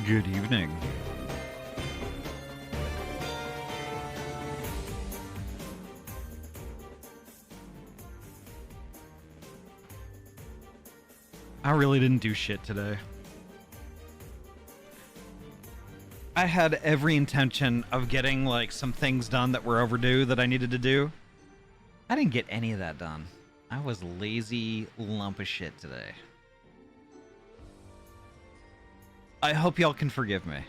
Good evening. I really didn't do shit today. I had every intention of getting, like, some things done that were overdue that I needed to do. I didn't get any of that done. I was a lazy lump of shit today. I hope y'all can forgive me.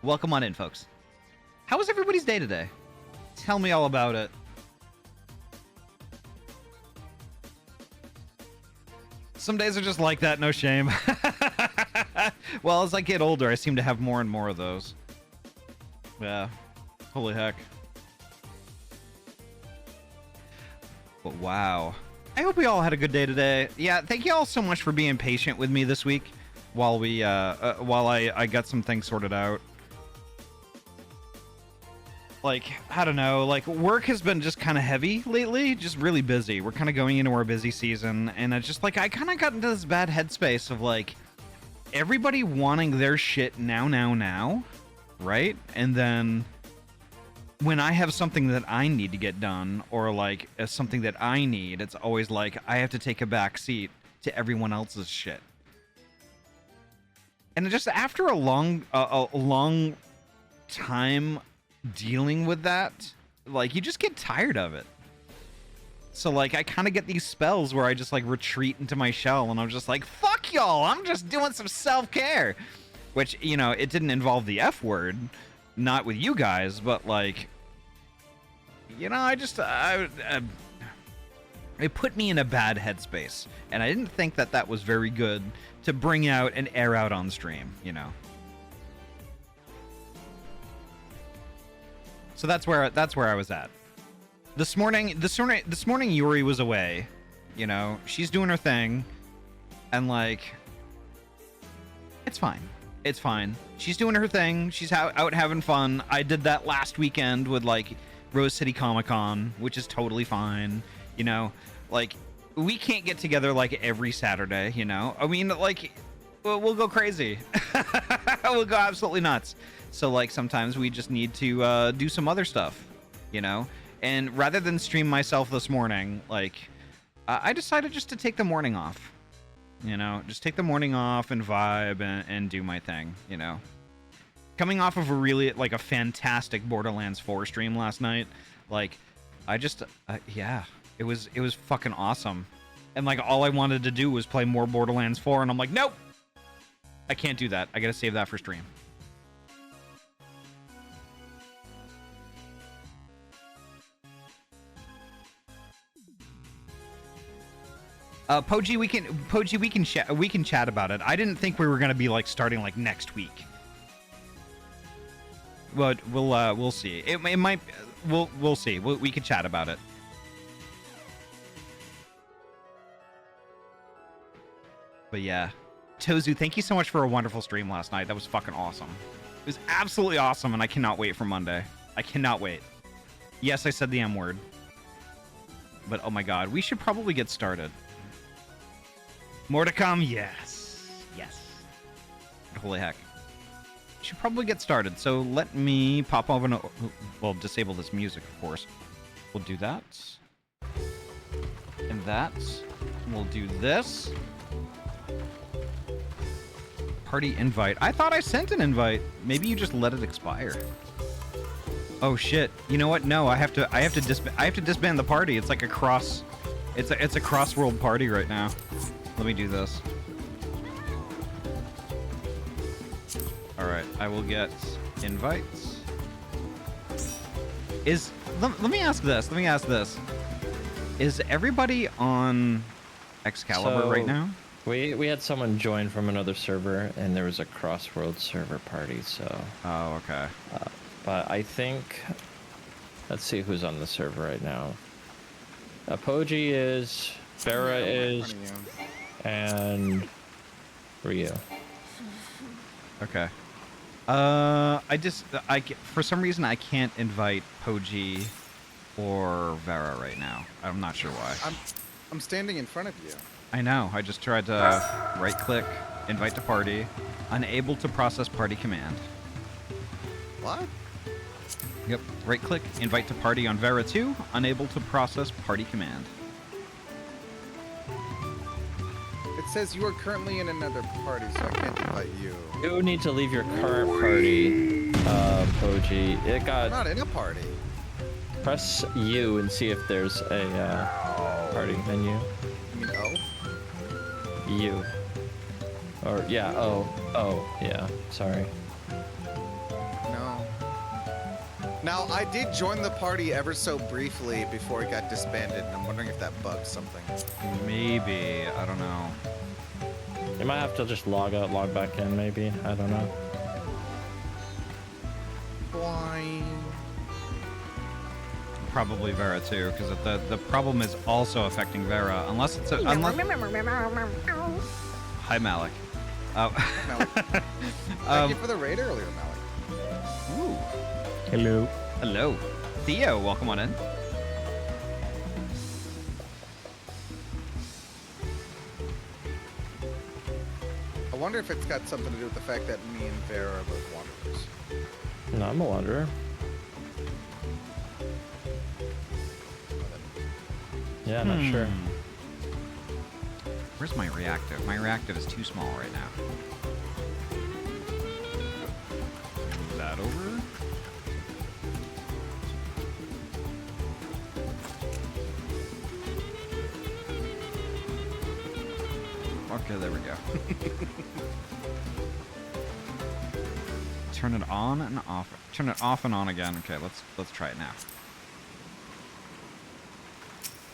Welcome on in, folks. How was everybody's day today? Tell me all about it. Some days are just like that, no shame. Well, as I get older, I seem to have more and more of those. Yeah. Holy heck. But wow. I hope we all had a good day today. Yeah, thank you all so much for being patient with me this week while we while I got some things sorted out. Like, I don't know, like, work has been just kind of heavy lately, just really busy. We're kind of going into our busy season, and I just, like, I kind of got into this bad headspace of, like, everybody wanting their shit now, right? And then when I have something that I need to get done, or, like, something that I need, it's always like, I have to take a back seat to everyone else's shit. And just after a long time dealing with that, like, you just get tired of it. So, like, I kind of get these spells where I just, like, retreat into my shell, and I'm just like, fuck y'all, I'm just doing some self-care. Which, you know, it didn't involve the F word, not with you guys, but, like, you know, it put me in a bad headspace, and I didn't think that that was very good to bring out and air out on stream, you know. So that's where I was at. This morning Yuri was away. You know, she's doing her thing, and, like, it's fine. It's fine. She's doing her thing. She's out having fun. I did that last weekend with, like, Rose City Comic Con, which is totally fine. You know, like, we can't get together, like, every Saturday, you know? I mean, like, we'll go crazy. We'll go absolutely nuts. So, like, sometimes we just need to do some other stuff, you know? And rather than stream myself this morning, like, I decided just to take the morning off. You know, just take the morning off and vibe and do my thing, you know? Coming off of a really, like, a fantastic Borderlands 4 stream last night, like, I just, yeah, it was fucking awesome. And, like, all I wanted to do was play more Borderlands 4, and I'm like, nope! I can't do that. I gotta save that for stream. Poji, we can chat about it. I didn't think we were gonna be, like, starting, like, next week. But we'll see. It might we'll see. We can chat about it. But yeah, Tozu, thank you so much for a wonderful stream last night. That was fucking awesome. It was absolutely awesome, and I cannot wait for Monday. I cannot wait. Yes, I said the M word. But oh my god, we should probably get started. More to come? Yes. Yes. Holy heck. Should probably get started. So let me pop over well, disable this music, of course. We'll do that. And that. We'll do this. Party invite. I thought I sent an invite. Maybe you just let it expire. Oh shit. You know what? No, I have to disband the party. It's like a cross. It's a cross-world party right now. Let me do this. Alright, I will get invites. Let me ask this. Is everybody on Excalibur right now? We had someone join from another server, and there was a cross-world server party, so... Oh, okay. But I think... Let's see who's on the server right now. Poji is, Farah is, and Ryu. Okay. For some reason I can't invite Poji or Vera right now. I'm not sure why. I'm standing in front of you. I know. I just tried to right-click, invite to party, Unable to process party command. What? Yep. Right click, invite to party on Vera 2. Unable to process party command. It says you are currently in another party, so I can't invite you. You need to leave your current party, Poji. It I'm got... not in a party. Press U and see if there's a party menu. You mean O? U. Or, yeah, O. Oh, yeah, sorry. No. Now, I did join the party ever so briefly before it got disbanded, and I'm wondering if that bugged something. Maybe. I don't know. You might have to just log out, log back in, maybe. I don't know. Why? Probably Vera too, because the problem is also affecting Vera, unless it's a Hi Malik. Malik. Thank you for the raid earlier, Malik. Ooh. Hello. Hello, Theo. Welcome on in. I wonder if it's got something to do with the fact that me and Vera are both wanderers. No, I'm a wanderer. Yeah, I'm not sure. Where's my reactive? My reactive is too small right now. Move that over. Okay, there we go. Turn it on and off. Turn it off and on again. Okay, let's try it now.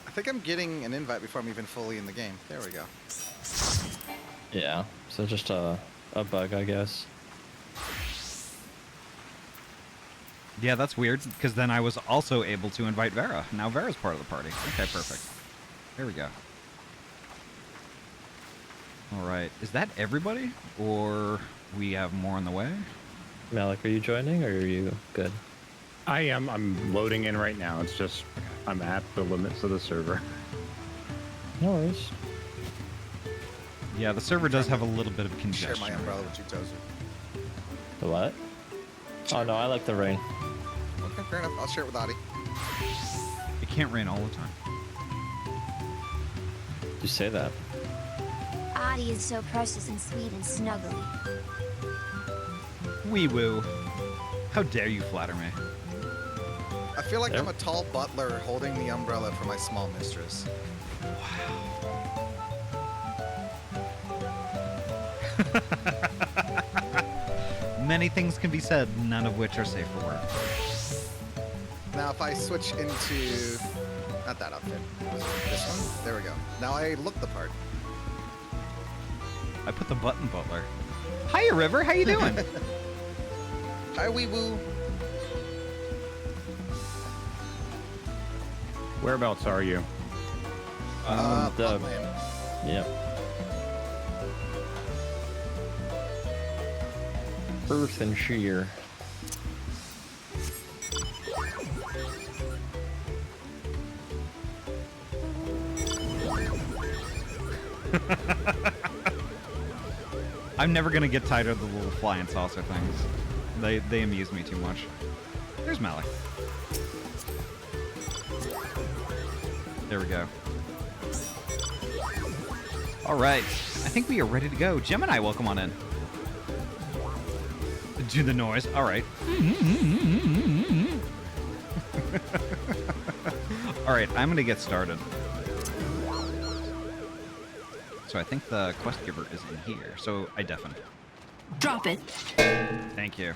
I think I'm getting an invite before I'm even fully in the game. There we go. Yeah, so just a bug, I guess. Yeah, that's weird, because then I was also able to invite Vera. Now Vera's part of the party. Okay, perfect. There we go. All right. Is that everybody? Or we have more on the way? Malik, are you joining, or are you good? I am. I'm loading in right now. It's just I'm at the limits of the server. No worries. Yeah, the server does have a little bit of Share congestion. my umbrella with you, Tozer. The what? Oh no, I like the rain. Okay, fair enough. I'll share it with Ahty. It can't rain all the time. You say that. Ahty is so precious and sweet and snuggly. Wee woo. How dare you flatter me? I feel like Yep. I'm a tall butler holding the umbrella for my small mistress. Many things can be said, none of which are safe for work. Now, if I switch into... Not that outfit. This one? There we go. Now I look the part. I put the button butler. Hiya, River. How you doing? Hi, wee woo. Whereabouts are you? The Buttland. yep. Earth and sheer. I'm never gonna get tired of the little flying saucer things. They amuse me too much. There's Malik. There we go. All right, I think we are ready to go. Gemini, welcome on in. Do the noise. All right. All right, I'm gonna get started. So I think the quest giver is in here. So I deafened. Drop it. Thank you.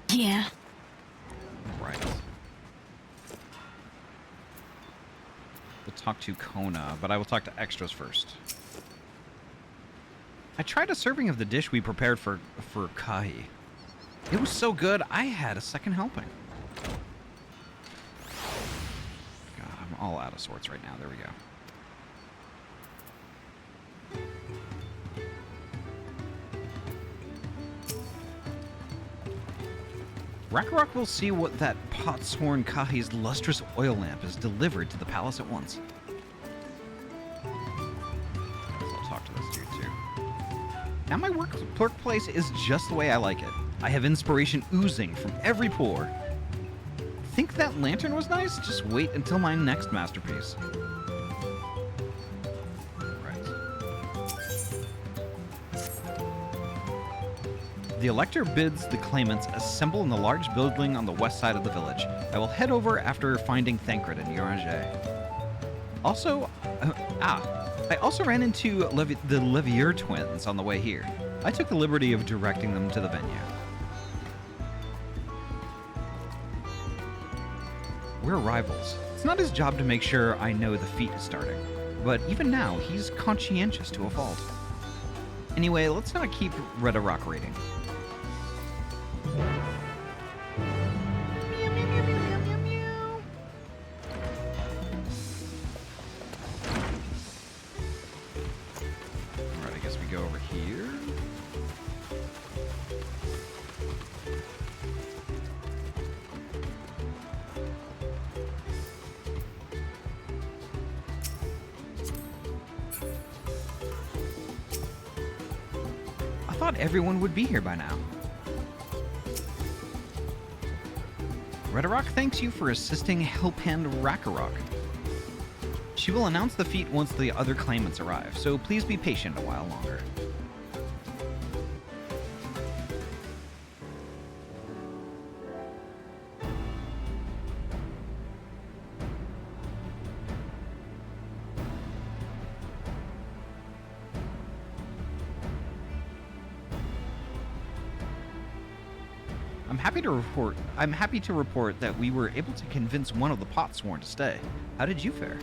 Yeah. All right. We'll talk to Kona, but I will talk to extras first. I tried a serving of the dish we prepared for Kai. It was so good, I had a second helping. God, I'm all out of sorts right now. There we go. Rakarok will see what that pot-sworn Kahi's lustrous oil lamp is delivered to the palace at once. I'll talk to this dude too. Now my workplace is just the way I like it. I have inspiration oozing from every pore. Think that lantern was nice? Just wait until my next masterpiece. Right. The elector bids the claimants assemble in the large building on the west side of the village. I will head over after finding Thancred and Uranger. Also, I also ran into the Levier twins on the way here. I took the liberty of directing them to the venue. We're rivals. It's not his job to make sure I know the feat is starting, but even now, he's conscientious to a fault. Anyway, let's not keep Red Rock raiding. Alright, I guess we go over here. I thought everyone would be here by now. Redarok thanks you for assisting Helphand Rakarok. She will announce the feat once the other claimants arrive, so please be patient a while longer. I'm happy to report that we were able to convince one of the Potsworn to stay. How did you fare?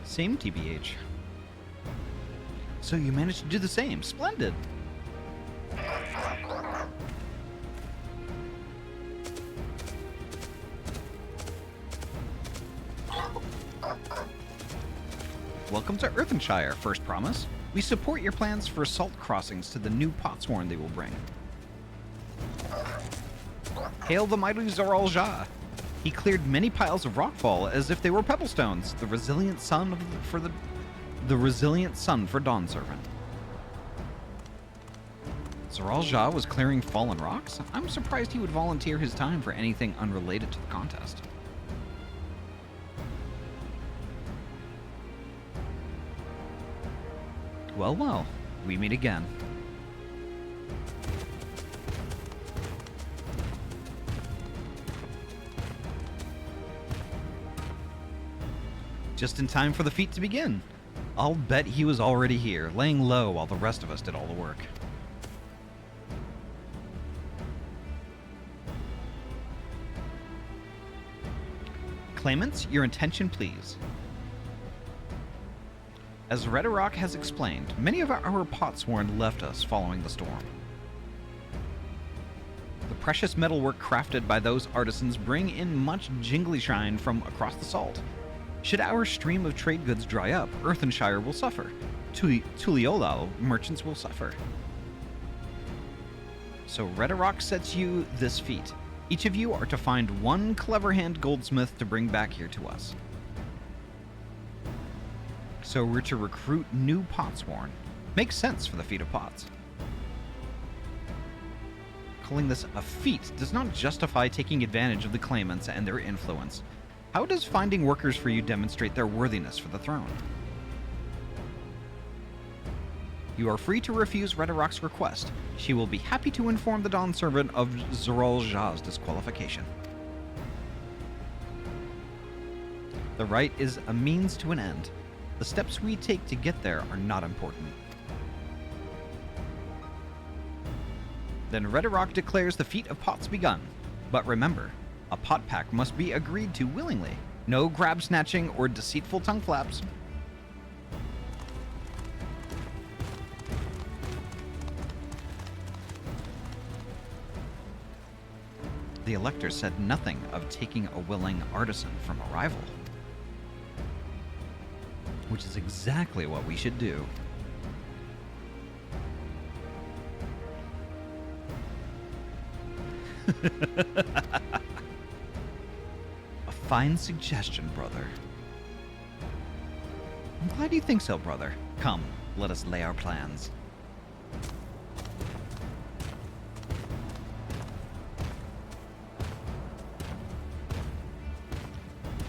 Same TBH. So you managed to do the same. Splendid. Welcome to Earthenshire, First Promise. We support your plans for salt crossings to the new Potsworn they will bring. Hail the mighty Zoral Jah. He cleared many piles of rockfall as if they were pebblestones, the resilient son the resilient son for Dawn Servant. Zoral Jah was clearing fallen rocks? I'm surprised he would volunteer his time for anything unrelated to the contest. Well, well, we meet again. Just in time for the feat to begin. I'll bet he was already here, laying low while the rest of us did all the work. Claimants, your attention please. As Redarok has explained, many of our Potsworn left us following the storm. The precious metalwork crafted by those artisans bring in much jingly shine from across the salt. Should our stream of trade goods dry up, Earthenshire will suffer. Tuliolal merchants will suffer. So Redarok sets you this feat. Each of you are to find one clever-hand goldsmith to bring back here to us. So we're to recruit new Potsworn. Makes sense for the feat of pots. Calling this a feat does not justify taking advantage of the claimants and their influence. How does finding workers for you demonstrate their worthiness for the throne? You are free to refuse Redarok's request. She will be happy to inform the Dawn Servant of Zoral Jah's disqualification. The right is a means to an end. The steps we take to get there are not important. Then Redarok declares the feat of pots begun. But remember, a pot pack must be agreed to willingly. No grab snatching or deceitful tongue flaps. The Elector said nothing of taking a willing artisan from a rival. Which is exactly what we should do. A fine suggestion, brother. I'm glad you think so, brother. Come, let us lay our plans.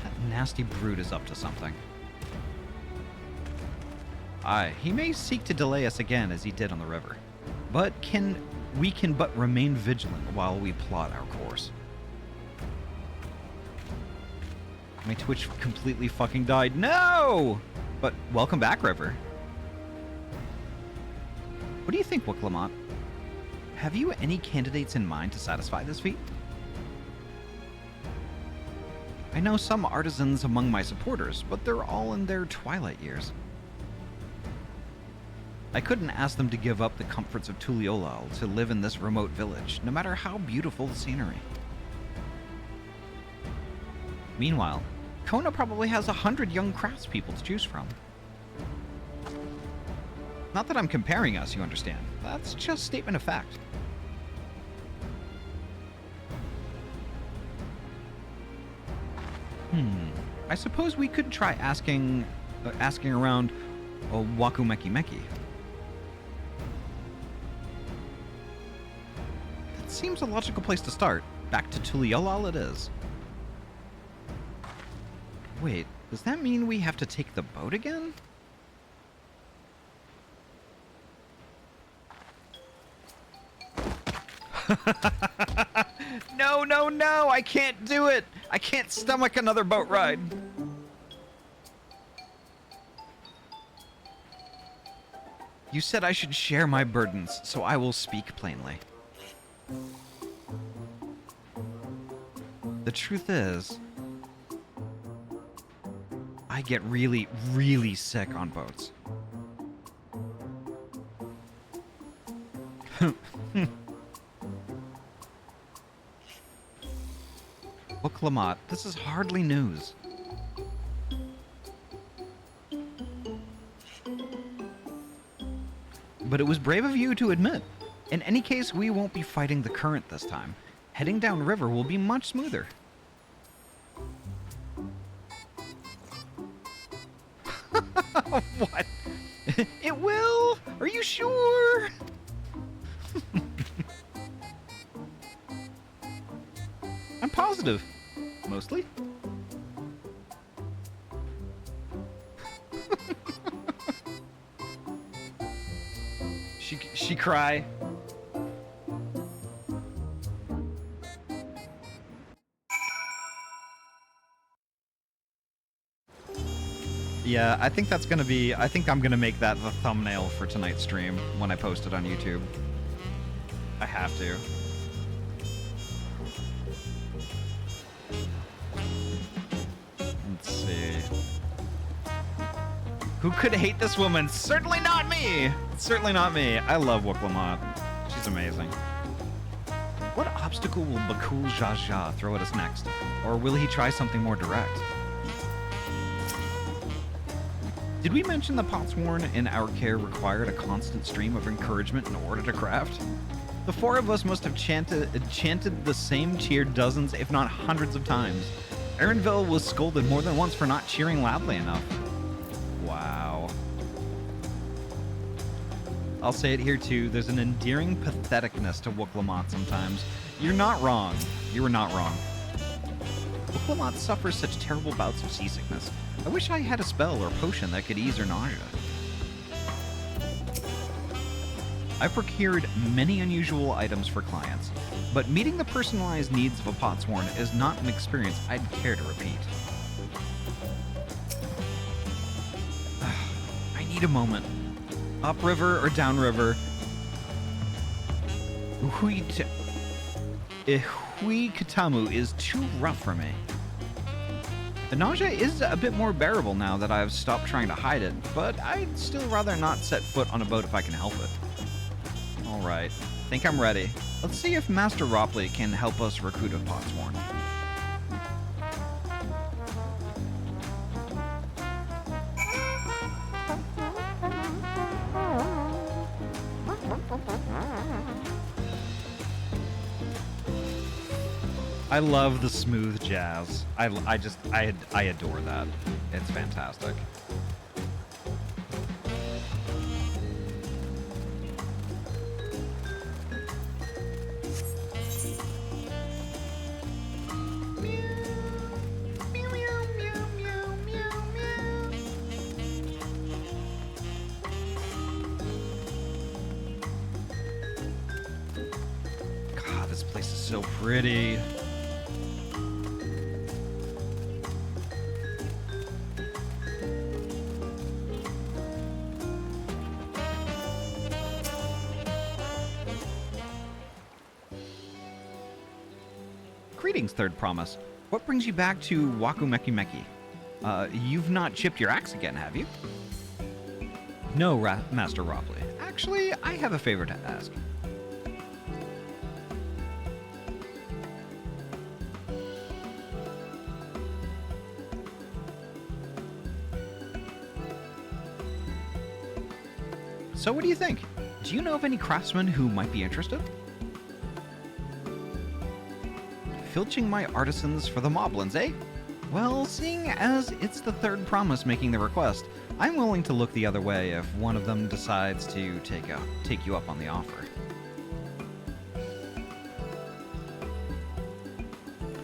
That nasty brute is up to something. Aye, he may seek to delay us again as he did on the river. But we can but remain vigilant while we plot our course. My Twitch completely fucking died. No! But welcome back, River. What do you think, Wiclamont? Have you any candidates in mind to satisfy this feat? I know some artisans among my supporters, but they're all in their twilight years. I couldn't ask them to give up the comforts of Tuliolal to live in this remote village, no matter how beautiful the scenery. Meanwhile, Kona probably has 100 young craftspeople to choose from. Not that I'm comparing us, you understand. That's just statement of fact. I suppose we could try asking around Waku Meki Meki. That seems a logical place to start. Back to Tuliolal it is. Wait, does that mean we have to take the boat again? No, no, no! I can't do it! I can't stomach another boat ride. You said I should share my burdens, so I will speak plainly. The truth is, I get really, really sick on boats. Look, Lamont, this is hardly news. But it was brave of you to admit. In any case, we won't be fighting the current this time. Heading downriver will be much smoother. What? It will? Are you sure? I'm positive. Mostly. She cry. Yeah, I think that's gonna be, I think I'm gonna make that the thumbnail for tonight's stream when I post it on YouTube. I have to. Let's see. Who could hate this woman? Certainly not me! Certainly not me. I love Wuklamot. She's amazing. What obstacle will Bakul Jaja throw at us next? Or will he try something more direct? Did we mention the Potsworn in our care required a constant stream of encouragement in order to craft? The four of us must have chanted the same cheer dozens, if not hundreds of times. Aaronville was scolded more than once for not cheering loudly enough. Wow. I'll say it here too, there's an endearing patheticness to Wuklamot sometimes. You're not wrong. You were not wrong. Wuklamot suffers such terrible bouts of seasickness. I wish I had a spell or potion that could ease her nausea. I've procured many unusual items for clients, but meeting the personalized needs of a Potsworn is not an experience I'd care to repeat. I need a moment. Upriver or downriver? Hui Katamu is too rough for me. The nausea is a bit more bearable now that I've stopped trying to hide it, but I'd still rather not set foot on a boat if I can help it. Alright, think I'm ready. Let's see if Master Ropley can help us recruit a Potsworn. I love the smooth jazz. I adore that. It's fantastic. place is so pretty. Greetings, Third Promise. What brings you back to Wakumeki Meki? You've not chipped your axe again, have you? No, Master Robley. Actually, I have a favor to ask. So what do you think? Do you know of any craftsmen who might be interested? Filching my artisans for the moblins, eh? Well, seeing as it's the Third Promise making the request, I'm willing to look the other way if one of them decides to take you up on the offer.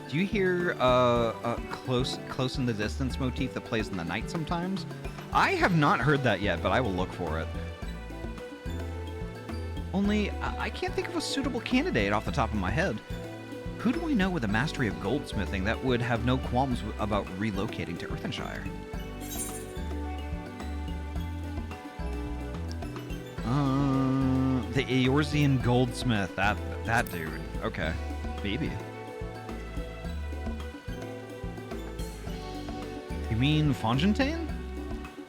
Do you hear a close in the distance motif that plays in the night sometimes? I have not heard that yet, but I will look for it. Only, I can't think of a suitable candidate off the top of my head. Who do I know with a mastery of goldsmithing that would have no qualms about relocating to Earthenshire? The Eorzean goldsmith. That dude. Okay. Maybe. You mean Fontaine?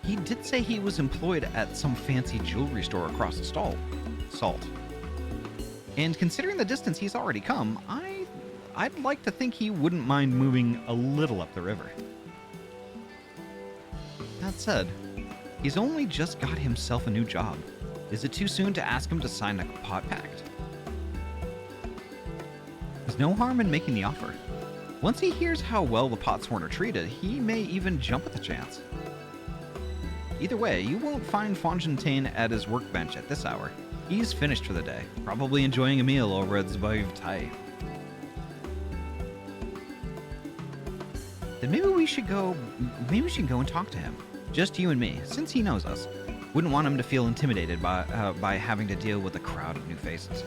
He did say he was employed at some fancy jewelry store across the salt. And considering the distance he's already come, I'd like to think he wouldn't mind moving a little up the river. That said, he's only just got himself a new job. Is it too soon to ask him to sign a pot pact? There's no harm in making the offer. Once he hears how well the Potsworn are treated, he may even jump at the chance. Either way, you won't find Fontaine at his workbench at this hour. He's finished for the day, probably enjoying a meal over at Zbaiv Tai. Then maybe we should go and talk to him. Just you and me, since he knows us. Wouldn't want him to feel intimidated by having to deal with a crowd of new faces.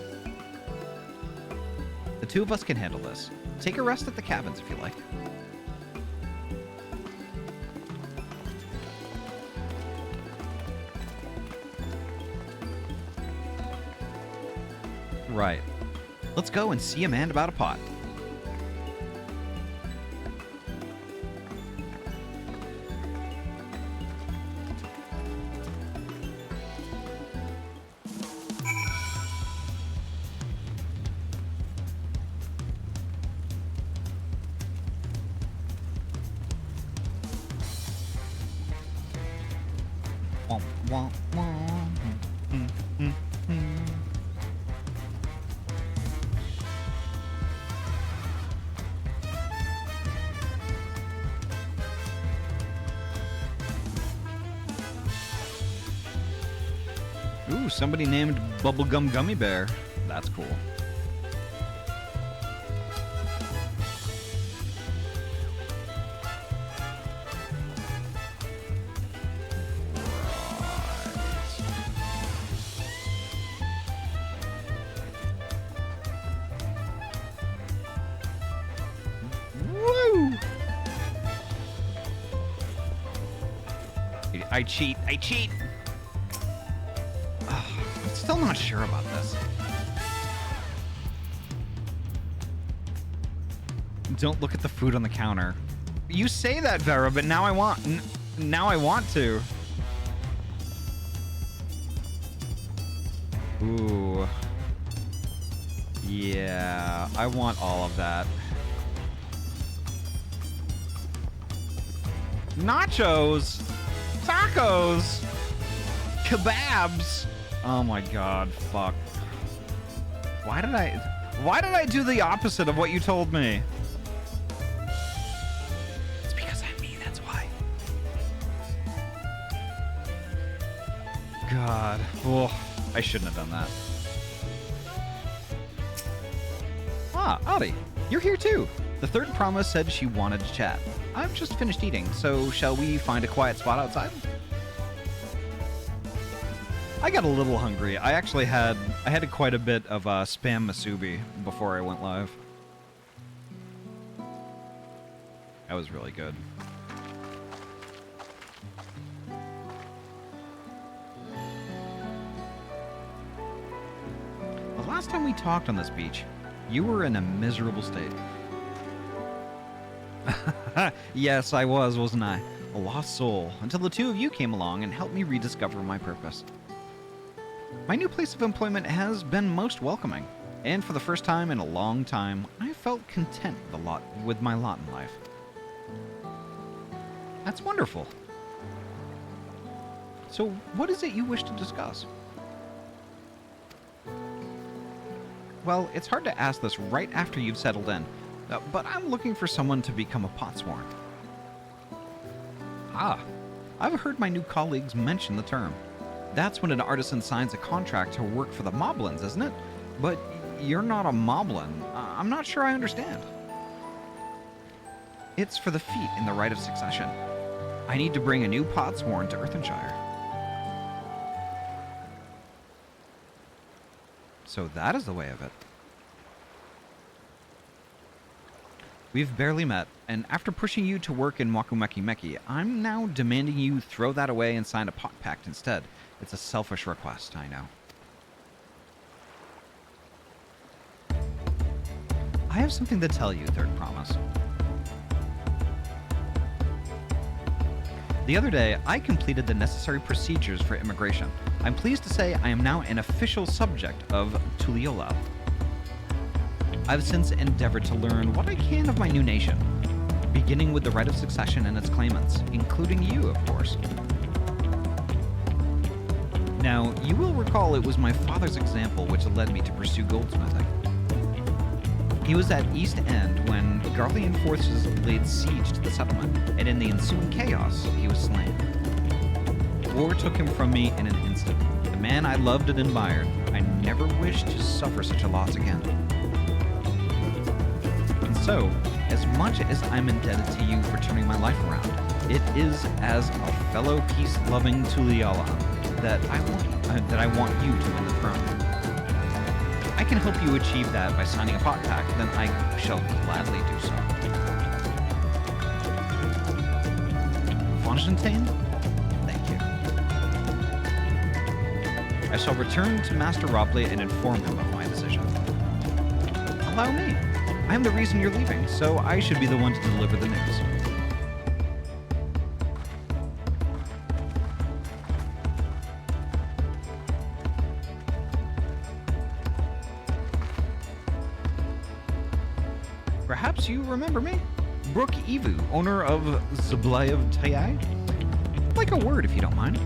The two of us can handle this. Take a rest at the cabins if you like. Right. Let's go and see a man about a pot. Womp, womp, womp. Ooh, somebody named Bubblegum Gummy Bear. That's cool. Woo! I cheat. I'm still not sure about this. Don't look at the food on the counter. You say that, Vera, but now I want to. Ooh. Yeah, I want all of that. Nachos, tacos, kebabs. Oh my god, fuck. Why did I do the opposite of what you told me? It's because I'm me, that's why. God. Oh, I shouldn't have done that. Ah, Ahty, you're here too. The Third Promise said she wanted to chat. I've just finished eating, so shall we find a quiet spot outside? I got a little hungry. I actually had quite a bit of spam masubi before I went live. That was really good. The last time we talked on this beach, you were in a miserable state. Yes, I was, wasn't I? A lost soul, until the two of you came along and helped me rediscover my purpose. My new place of employment has been most welcoming, and for the first time in a long time, I felt content with my lot in life. That's wonderful. So, what is it you wish to discuss? Well, it's hard to ask this right after you've settled in, but I'm looking for someone to become a potsworn. Ah, I've heard my new colleagues mention the term. That's when an artisan signs a contract to work for the moblins, isn't it? But you're not a moblin. I'm not sure I understand. It's for the feat in the rite of succession. I need to bring a new potsworn to Earthenshire. So that is the way of it. We've barely met, and after pushing you to work in Wakumeki Meki, I'm now demanding you throw that away and sign a pot pact instead. It's a selfish request, I know. I have something to tell you, Third Promise. The other day, I completed the necessary procedures for immigration. I'm pleased to say I am now an official subject of Tuliolal. I've since endeavored to learn what I can of my new nation, beginning with the right of succession and its claimants, including you, of course. Now, you will recall it was my father's example which led me to pursue goldsmithing. He was at East End when Garlean forces laid siege to the settlement, and in the ensuing chaos, he was slain. War took him from me in an instant. The man I loved and admired, I never wished to suffer such a loss again. And so, as much as I'm indebted to you for turning my life around, it is as a fellow peace-loving Tulialan that I want you to win the throne. I can help you achieve that by signing a pot pact, then I shall gladly do so. Fontaine? Thank you. I shall return to Master Robley and inform him of my decision. Allow me. I am the reason you're leaving, so I should be the one to deliver the news. Perhaps you remember me? Brooke Evu, owner of Zablayev Tayai? I'd like a word if you don't mind.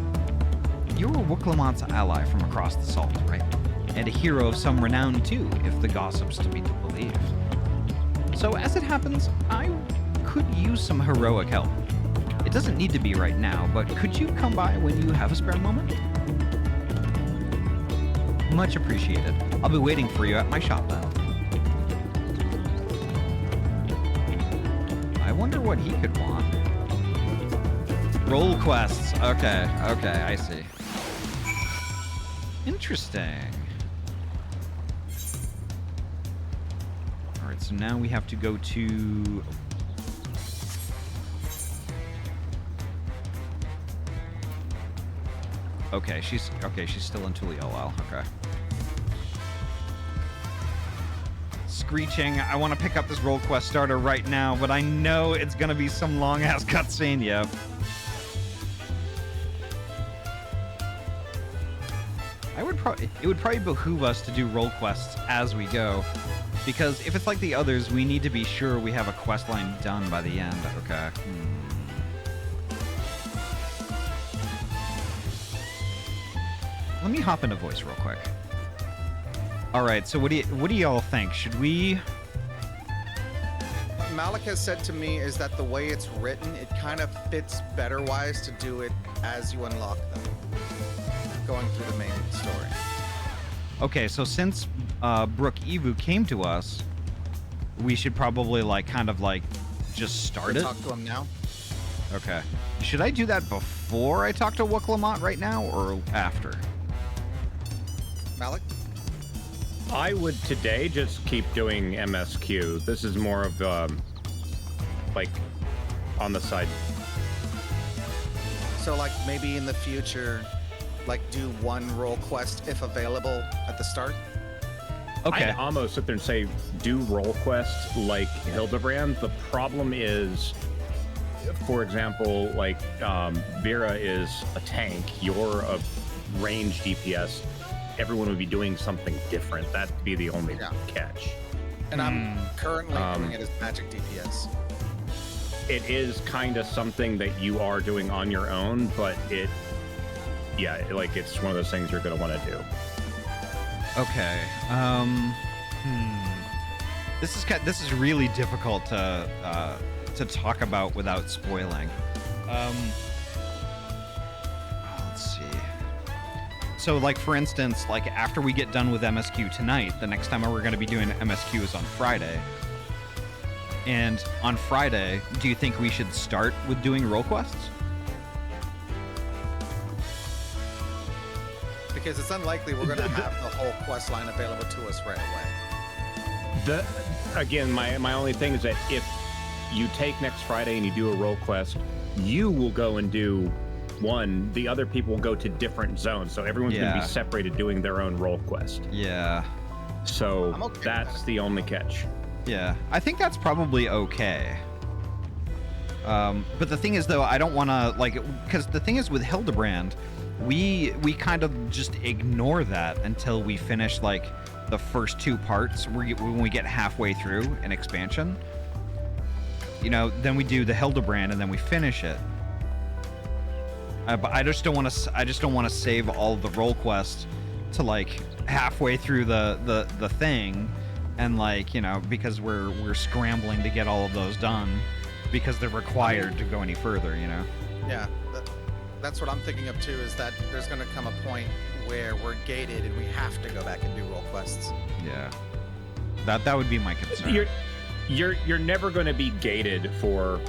You're Wuklamant's ally from across the salt, right? And a hero of some renown too, if the gossip's to be believed. So as it happens, I could use some heroic help. It doesn't need to be right now, but could you come by when you have a spare moment? Much appreciated. I'll be waiting for you at my shop then. I wonder what he could want. Roll quests. Okay, I see. Interesting. Alright, so now we have to go to... Okay, she's still in Tuliolal. Okay. Screeching. I want to pick up this roll quest starter right now, but I know it's gonna be some long ass cutscene. Yep. It would probably behoove us to do roll quests as we go, because if it's like the others, we need to be sure we have a quest line done by the end. Okay. Let me hop into voice real quick. All right, so what do y'all think? Should we? What Malik has said to me is that the way it's written, it kind of fits better wise to do it as you unlock them, going through the main story. Okay, so since Brooke Evu came to us, we should probably just start it. Talk to him now. Okay. Should I do that before I talk to Wuklamant right now, or after? Malik? I would today just keep doing MSQ. This is more of like on the side. So like maybe in the future, like do one role quest if available at the start? Okay. I'd almost sit there and say do role quests like Hildebrand. The problem is, for example, like Vera is a tank, you're a range DPS. Everyone would be doing something different. That'd be the only catch. And I'm currently doing it as magic DPS. It is kind of something that you are doing on your own, but like it's one of those things you're going to want to do. Okay. This is really difficult to talk about without spoiling. Let's see. So, like for instance, like after we get done with MSQ tonight, the next time we're going to be doing MSQ is on Friday. And on Friday, do you think we should start with doing role quests? Because it's unlikely we're going to have the whole quest line available to us right away. Again, my only thing is that if you take next Friday and you do a role quest, you will go and do one. The other people will go to different zones, so everyone's going to be separated doing their own role quest. Yeah. So okay that's the only catch. Yeah, I think that's probably okay. But the thing is, though, I don't want to, like, because the thing is with Hildebrand, we kind of just ignore that until we finish, like, the first two parts. When we get halfway through an expansion, you know, then we do the Hildebrand and then we finish it. But I just don't want to save all the role quests to like halfway through the thing, and like, you know, because we're scrambling to get all of those done because they're required to go any further, you know. Yeah, that's what I'm thinking of too. Is that there's going to come a point where we're gated and we have to go back and do role quests. Yeah, that would be my concern. You're never going to be gated for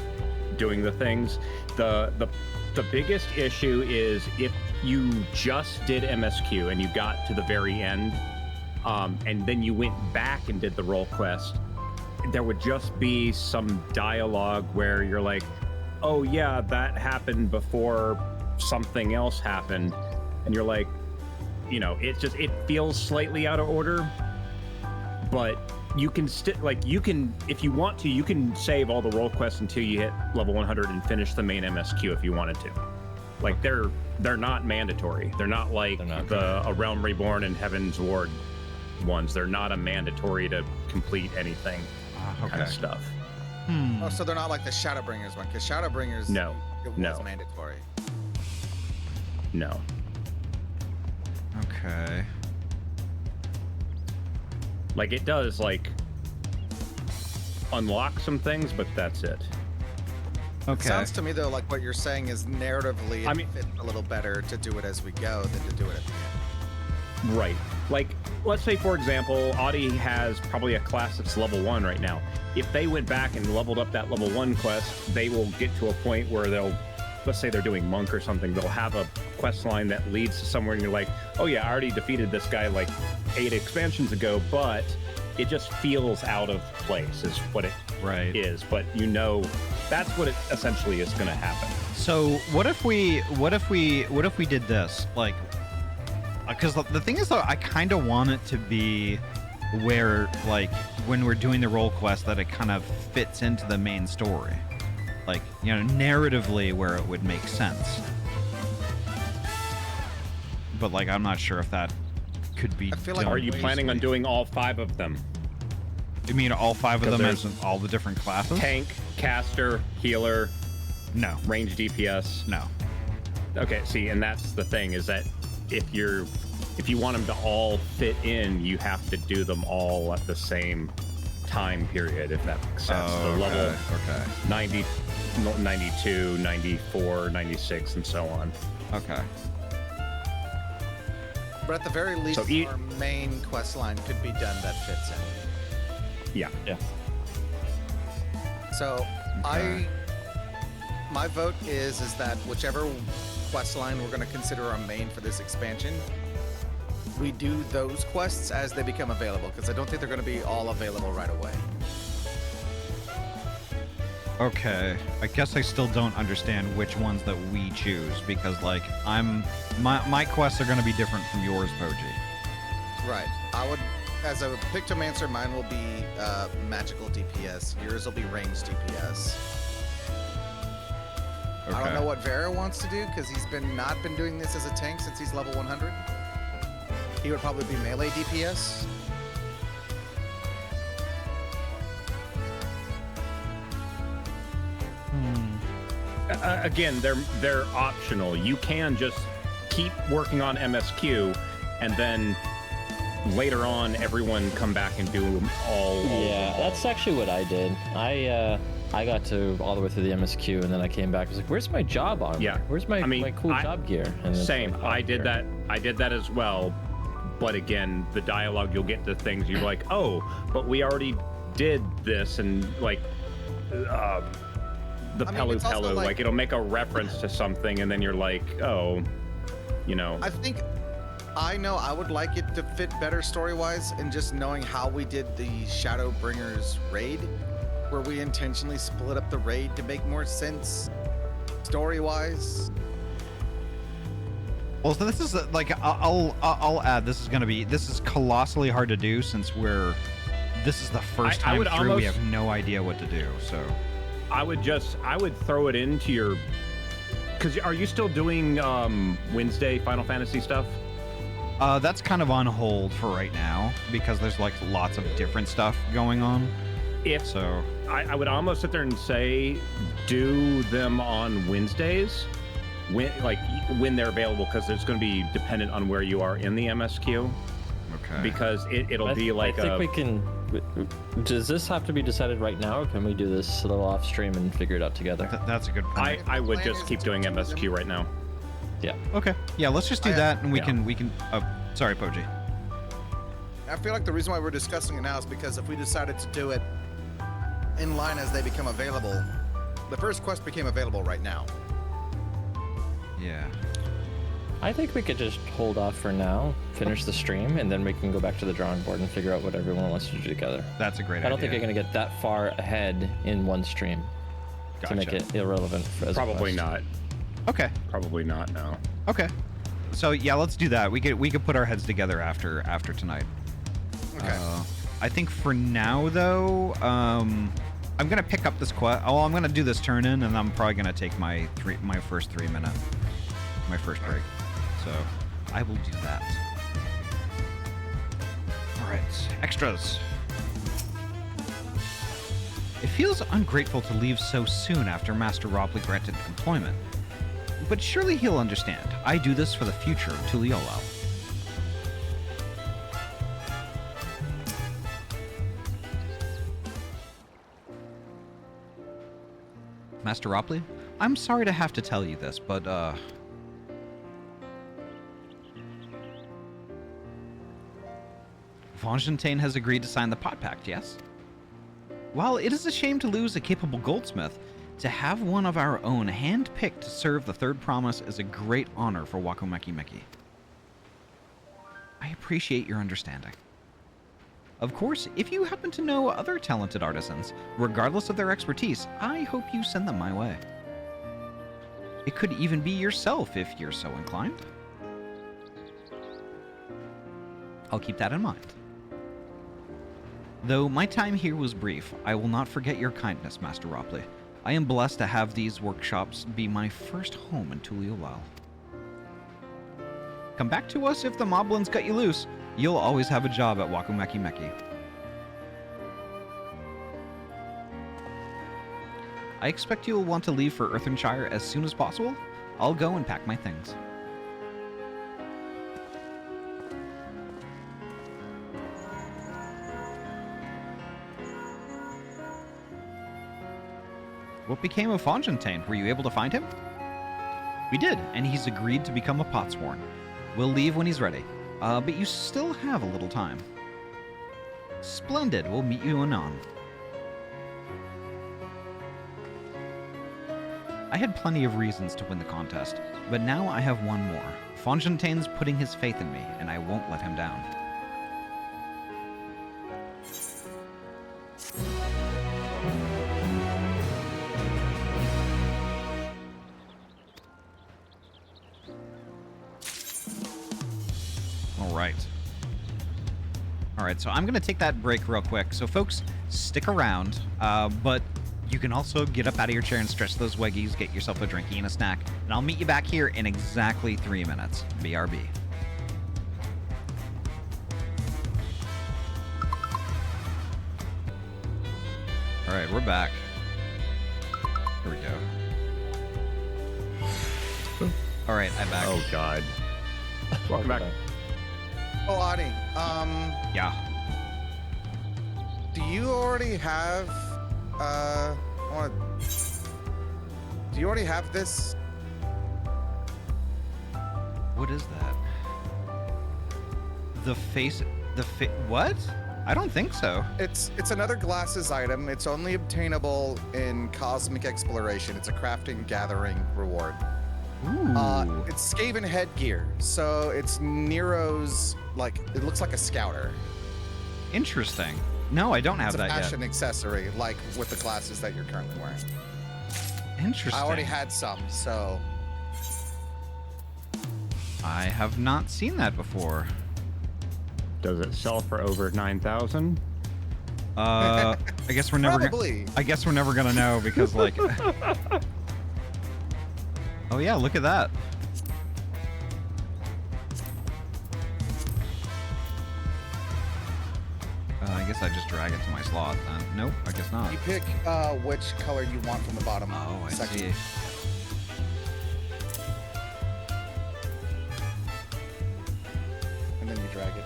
doing the things. The biggest issue is if you just did MSQ and you got to the very end, and then you went back and did the role quest, there would just be some dialogue where you're like, oh yeah, that happened before something else happened, and you're like, you know, it feels slightly out of order, but you can if you want to, you can save all the role quests until you hit level 100 and finish the main MSQ if you wanted to. Like they're not mandatory. They're not like A Realm Reborn and Heaven's Ward ones. They're not a mandatory to complete anything kind of stuff. Oh, so they're not like the Shadowbringers one, because Shadowbringers it was mandatory. No. Okay. Like it does like unlock some things, but that's it. Okay. It sounds to me though like what you're saying is narratively it fits a little better to do it as we go than to do it at the end. Right. Like, let's say, for example, Ahty has probably a class that's level 1 right now. If they went back and leveled up that level 1 quest, they will get to a point where let's say they're doing Monk or something, they'll have a quest line that leads to somewhere and you're like, oh yeah, I already defeated this guy like 8 expansions ago, but it just feels out of place is what it is. But you know, that's what it essentially is going to happen. So what if we did this? Like, because the thing is though, I kind of want it to be where like when we're doing the role quest that it kind of fits into the main story, like, you know, narratively where it would make sense. But like, I'm not sure if that could be. I feel like are you planning on doing all 5 of them? You mean all 5 of them as in all the different classes? Tank, caster, healer, no. Range DPS, No. Okay, see, and that's the thing is that if you want them to all fit in, you have to do them all at the same time period, if that makes sense. Oh, the level 90, 92, 94, 96, and so on. Okay. But at the very least, So our main quest line could be done that fits in. Yeah. So Okay. my vote is that whichever quest line we're going to consider our main for this expansion, we do those quests as they become available, because I don't think they're going to be all available right away. Okay, I guess I still don't understand which ones that we choose, because like my quests are going to be different from yours, Poji. Right. I would, as a Pictomancer, mine will be magical DPS. Yours will be ranged DPS. Okay. I don't know what Vera wants to do, because he's not been doing this as a tank since he's level 100. He would probably be melee DPS. Again, they're optional. You can just keep working on MSQ, and then later on, everyone come back and do them all. Yeah, that's actually what I did. I got to all the way through the MSQ, and then I came back. I was like, "Where's my job armor? Yeah. Where's my my cool job gear?" And it's same. like, oh, I did here. that. I did that as well. But again, the dialogue, you'll get to things you're like, "Oh, but we already did this," and like. The Pelu Pelu, like it'll make a reference to something, and then you're like, oh, you know. I know I would like it to fit better story-wise, and just knowing how we did the Shadowbringers raid, where we intentionally split up the raid to make more sense story-wise. Well, so this is like I'll add. This is colossally hard to do since this is the first time through. We have no idea what to do. So. I would throw it into your, because are you still doing Wednesday Final Fantasy stuff? That's kind of on hold for right now because there's like lots of different stuff going on. I would almost sit there and say, do them on Wednesdays, when they're available, because it's going to be dependent on where you are in the MSQ. Okay. Because it'll be like I think we can. Does this have to be decided right now, or can we do this a little off stream and figure it out together? That's a good point. I would just keep doing MSQ right now. Yeah. Okay. Yeah, let's just do that, and we can. Oh, sorry, Poji. I feel like the reason why we're discussing it now is because if we decided to do it in line as they become available, the first quest became available right now. Yeah. I think we could just hold off for now, finish the stream, and then we can go back to the drawing board and figure out what everyone wants to do together. That's a great idea. I don't think you're going to get that far ahead in one stream to make it irrelevant for Probably not. Okay. Probably not, no. Okay. So yeah, let's do that. We could put our heads together after tonight. Okay. I think for now though, I'm gonna pick up this quest. Oh, I'm gonna do this turn in, and I'm probably gonna take my first 3 minute, my first break. So I will do that. All right, extras. It feels ungrateful to leave so soon after Master Robley granted employment. But surely he'll understand. I do this for the future of Tuliolal. Master Robley, I'm sorry to have to tell you this, but, Fontaine has agreed to sign the Pot Pact, yes? While it is a shame to lose a capable goldsmith, to have one of our own hand-picked to serve the Third Promise is a great honor for Wakumeki Meki. I appreciate your understanding. Of course, if you happen to know other talented artisans, regardless of their expertise, I hope you send them my way. It could even be yourself if you're so inclined. I'll keep that in mind. Though my time here was brief, I will not forget your kindness, Master Robley. I am blessed to have these workshops be my first home in Tuliolal. Come back to us if the moblins cut you loose. You'll always have a job at Wakumeki Meki. I expect you'll want to leave for Earthenshire as soon as possible. I'll go and pack my things. What became of Fontaine? Were you able to find him? We did, and he's agreed to become a Potsworn. We'll leave when he's ready, but you still have a little time. Splendid, we'll meet you anon. I had plenty of reasons to win the contest, but now I have one more. Fontain's putting his faith in me, and I won't let him down. All right, so I'm going to take that break real quick. So, folks, stick around, but you can also get up out of your chair and stretch those weggies, get yourself a drinky and a snack, and I'll meet you back here in exactly 3 minutes. BRB. All right, we're back. Here we go. All right, I'm back. Oh, God. Welcome back. Oh, Ahty, Yeah. do you already have, do you already have this? What is that? What? I don't think so. It's another glasses item. It's only obtainable in Cosmic Exploration. It's a crafting gathering reward. Ooh. It's Skaven headgear, so it's Nero's, like, it looks like a scouter. Interesting. No, I don't have It's a that fashion yet. accessory, like with the glasses that you're currently wearing. Interesting. I already had some, so I have not seen that before. Does it sell for over 9,000? I guess we're never probably. I guess we're never gonna know because like. Oh yeah, look at that. I guess I just drag it to my slot then. Nope, I guess not. You pick which color you want from the bottom Oh, I section. see. And then you drag it.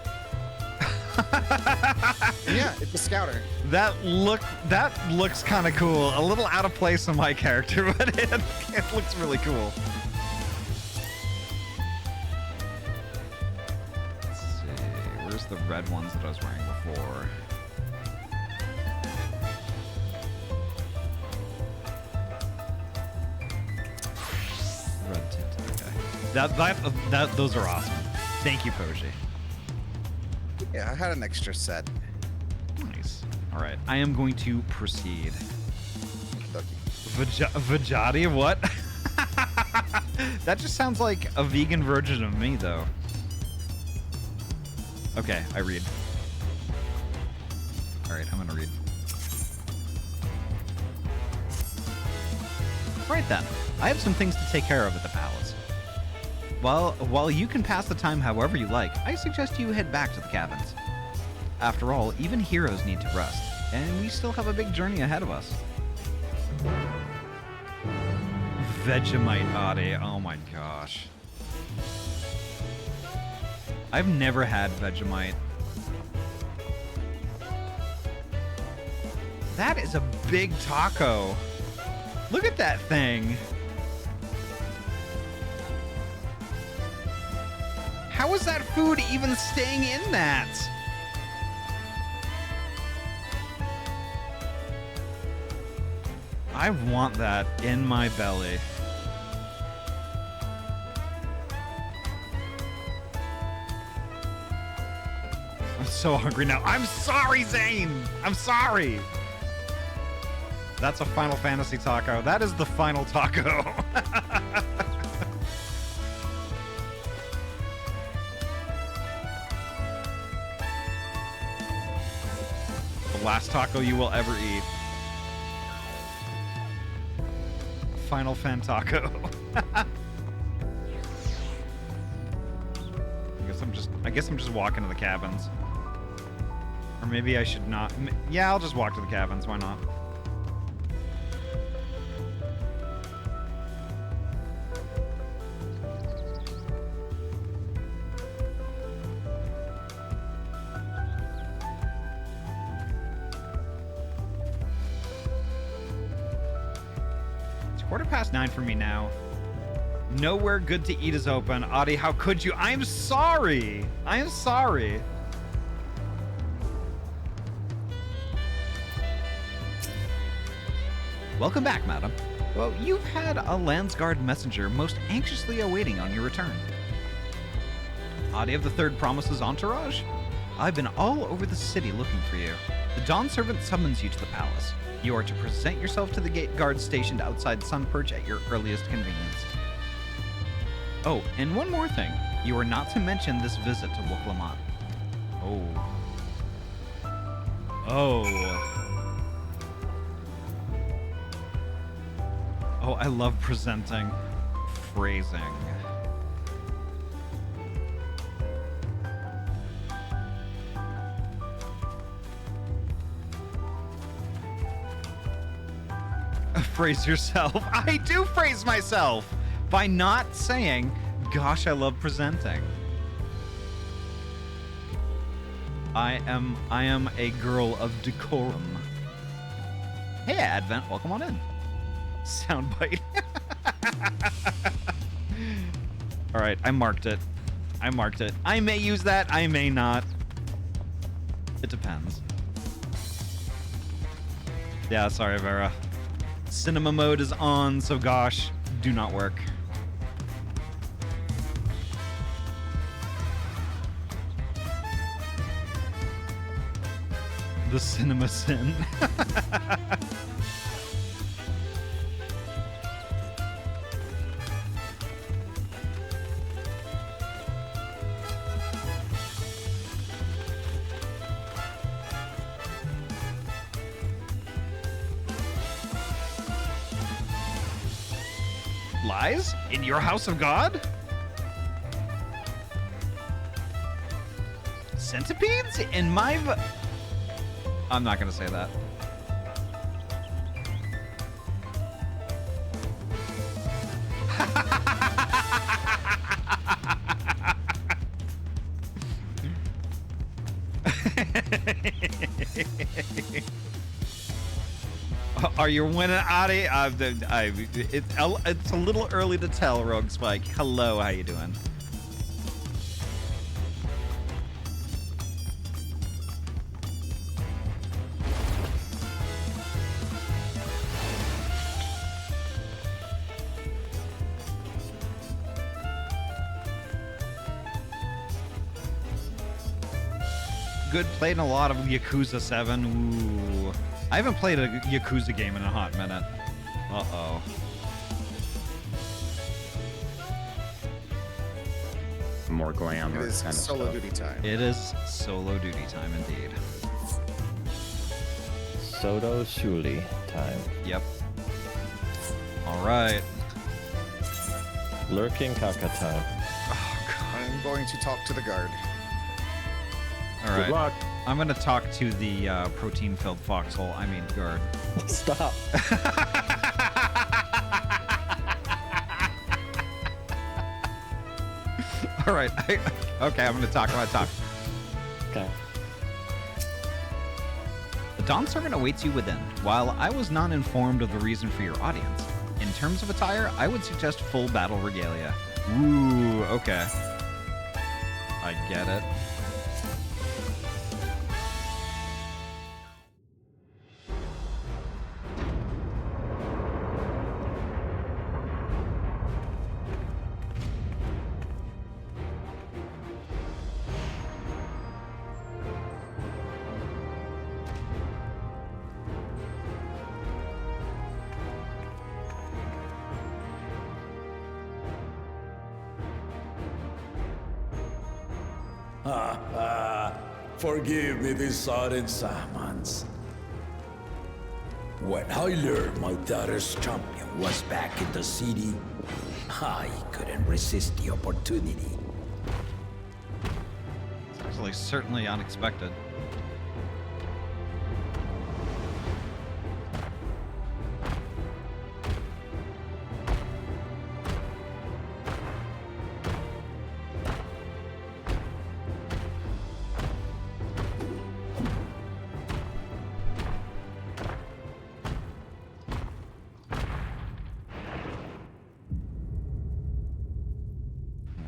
And yeah, it's a scouter. That looks kind of cool. A little out of place on my character, but it looks really cool. Let's see. Where's the red ones that I was wearing before? Red tint. Okay. Those are awesome. Thank you, Poji. Yeah, I had an extra set. Nice. All right, I am going to proceed. Okey-dokey. Vajati, what? That just sounds like a vegan version of me, though. Okay, I read. All right, I'm gonna read. Right then, I have some things to take care of at the palace. While you can pass the time however you like, I suggest you head back to the cabins. After all, even heroes need to rest, and we still have a big journey ahead of us. Vegemite Ahty, oh my gosh. I've never had Vegemite. That is a big taco. Look at that thing. How is that food even staying in that? I want that in my belly. I'm so hungry now. I'm sorry, Zane. I'm sorry. That's a Final Fantasy taco. That is the final taco. The last taco you will ever eat. Final Fan taco. I guess I'm just walking to the cabins. Or maybe I should not. Yeah, I'll just walk to the cabins. Why not? It's 9:15 for me now. Nowhere good to eat is open. Ahty, how could you? I'm sorry. I am sorry. Welcome back, madam. Well, you've had a Landsguard messenger most anxiously awaiting on your return. Ahty of the Third Promise's entourage? I've been all over the city looking for you. The Dawn Servant summons you to the palace. You are to present yourself to the gate guard stationed outside Sunperch at your earliest convenience. Oh, and one more thing. You are not to mention this visit to Wuklamant. Oh. Oh. Oh, I love presenting phrasing. Phrase yourself. I do phrase myself by not saying, gosh, I love presenting. I am a girl of decorum. Hey, Advent, welcome on in. Soundbite. All right, I marked it. I may use that, I may not. It depends. Yeah, sorry, Vera. Cinema mode is on, so gosh, do not work. The cinema sin. Lies? In your house of God? Centipedes? In my I'm not gonna say that. Are you winning, Ahty? It's a little early to tell, Rogue Spike. Hello, how you doing? Good, playing a lot of Yakuza 7. Ooh. I haven't played a Yakuza game in a hot minute. Uh-oh. More It glamour is kind of solo stuff. duty time. It is solo duty time indeed. Soto Suli time. Yep. All right. Lurking Kaka time. Oh, God. I'm going to talk to the guard. All right. Good luck. I'm going to talk to the protein-filled foxhole. I mean, guard. Stop. All right. Okay, I'm going to talk. Okay. The Dawn Servant awaits you within. While I was not informed of the reason for your audience, in terms of attire, I would suggest full battle regalia. Ooh, okay. I get it. Forgive me this sudden summons. When I learned my daughter's champion was back in the city, I couldn't resist the opportunity. It's actually certainly unexpected.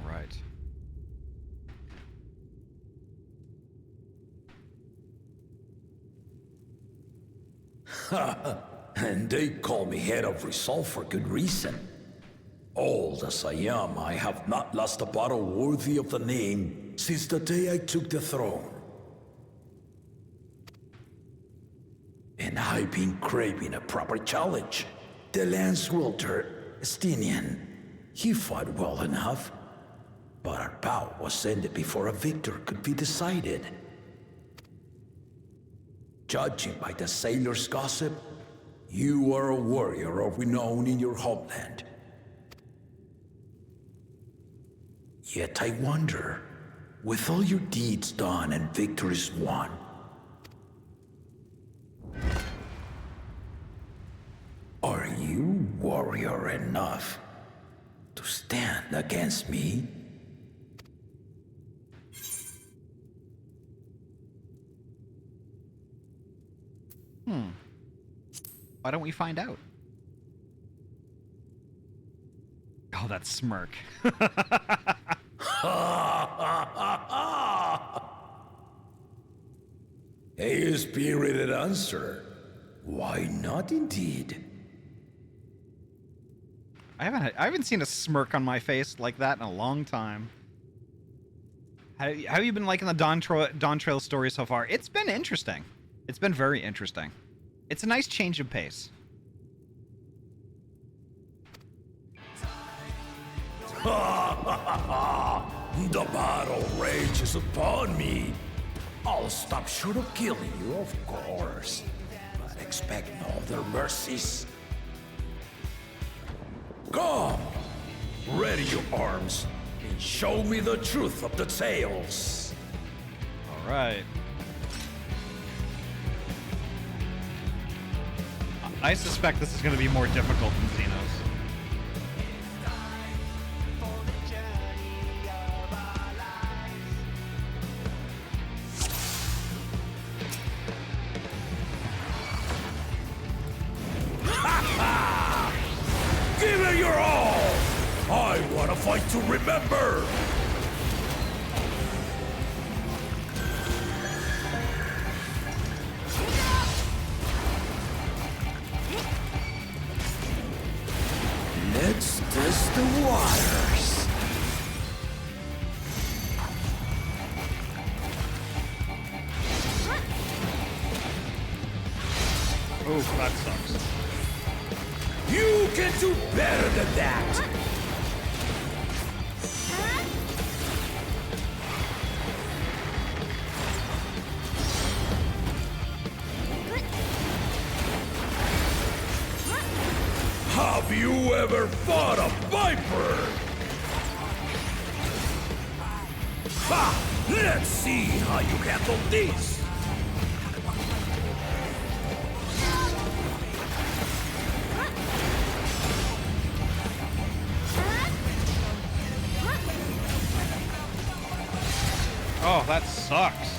Right. And they call me head of resolve for good reason. Old as I am, I have not lost a battle worthy of the name since the day I took the throne. And I've been craving a proper challenge. The Lance Wielder, Estinian, he fought well enough, but our bout was ended before a victor could be decided. Judging by the sailors' gossip, you are a warrior of renown in your homeland. Yet I wonder, with all your deeds done and victories won, are you warrior enough to stand against me? Why don't we find out? Oh, that smirk. A spirited answer. Why not indeed? I haven't seen a smirk on my face like that in a long time. How have you been liking the Dawntrail story so far? It's been interesting. It's been very interesting. It's a nice change of pace. The battle rages upon me. I'll stop short of killing you, of course. But expect no other mercies. Come! Ready your arms and show me the truth of the tales. All right. I suspect this is going to be more difficult than Xenos. Give it your all! I want to fight to remember! Let's test the waters. Oh, that sucks. You can do better than that! Have you ever fought a viper? Ha! Let's see how you handle this! Oh, that sucks.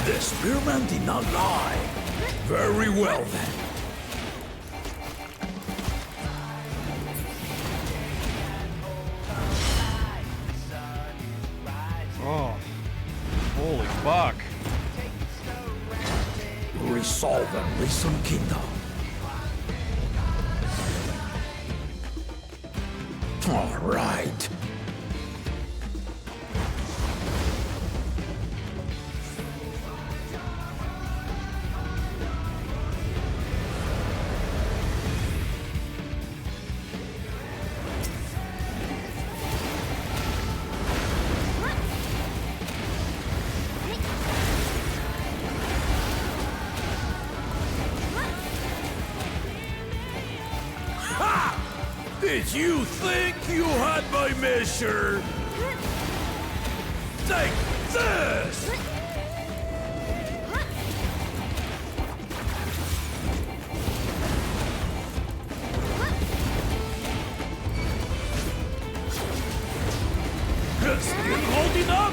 The spearman did not lie. Very well then. Oh, holy fuck. Resolve and reason kingdom. All right. Did you think you had my measure? Take this! It's been holding up!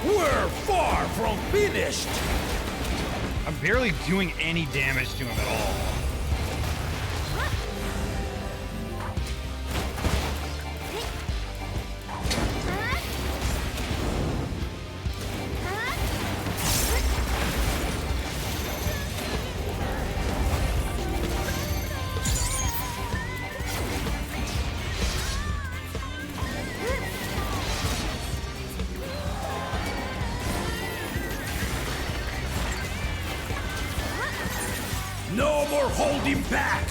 We're far from finished! I'm barely doing any damage to him at all. more holding back!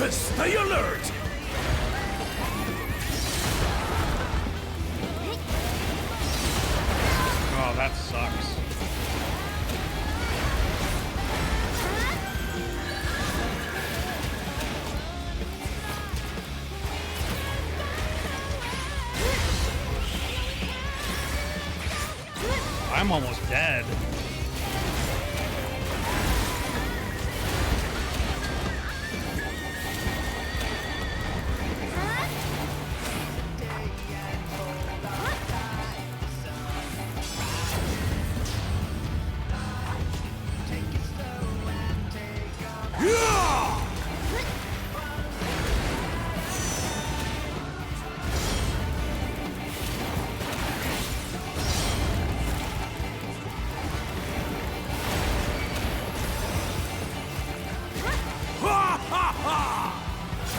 Stay alert! Oh, that sucks. I'm almost dead.